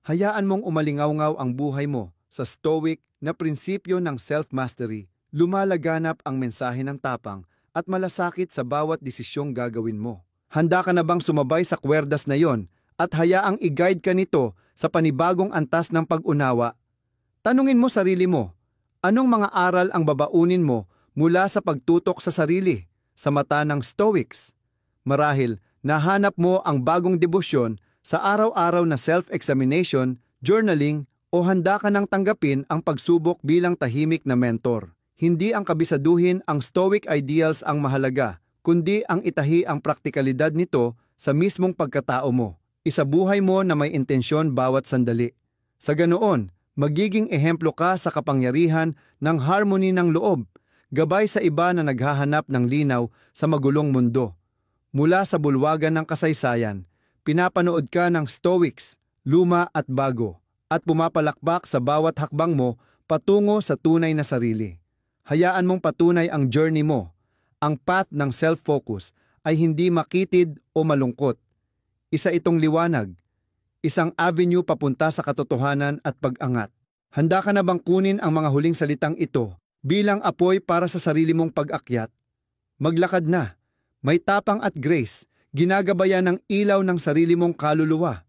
Hayaan mong umalingawngaw ang buhay mo sa Stoic na prinsipyo ng self-mastery. Lumalaganap ang mensahe ng tapang at malasakit sa bawat desisyong gagawin mo. Handa ka na bang sumabay sa kwerdas na yon at hayaang i-guide ka nito sa panibagong antas ng pag-unawa? Tanungin mo sarili mo, anong mga aral ang babaunin mo mula sa pagtutok sa sarili sa mata ng Stoics? Marahil, nahanap mo ang bagong debosyon sa araw-araw na self-examination, journaling, o handa ka nang tanggapin ang pagsubok bilang tahimik na mentor. Hindi ang kabisaduhin ang Stoic ideals ang mahalaga, kundi ang itahi ang praktikalidad nito sa mismong pagkatao mo. Isabuhay mo na may intensyon bawat sandali. Sa ganoon, magiging ehemplo ka sa kapangyarihan ng harmony ng loob, gabay sa iba na naghahanap ng linaw sa magulong mundo. Mula sa bulwagan ng kasaysayan, pinapanood ka ng Stoics, luma at bago, at pumapalakbak sa bawat hakbang mo patungo sa tunay na sarili. Hayaan mong patunay ang journey mo. Ang path ng self-focus ay hindi makitid o malungkot. Isa itong liwanag, isang avenue papunta sa katotohanan at pag-angat. Handa ka na bang kunin ang mga huling salitang ito bilang apoy para sa sarili mong pag-akyat? Maglakad na, may tapang at grace, ginagabayan ng ilaw ng sarili mong kaluluwa.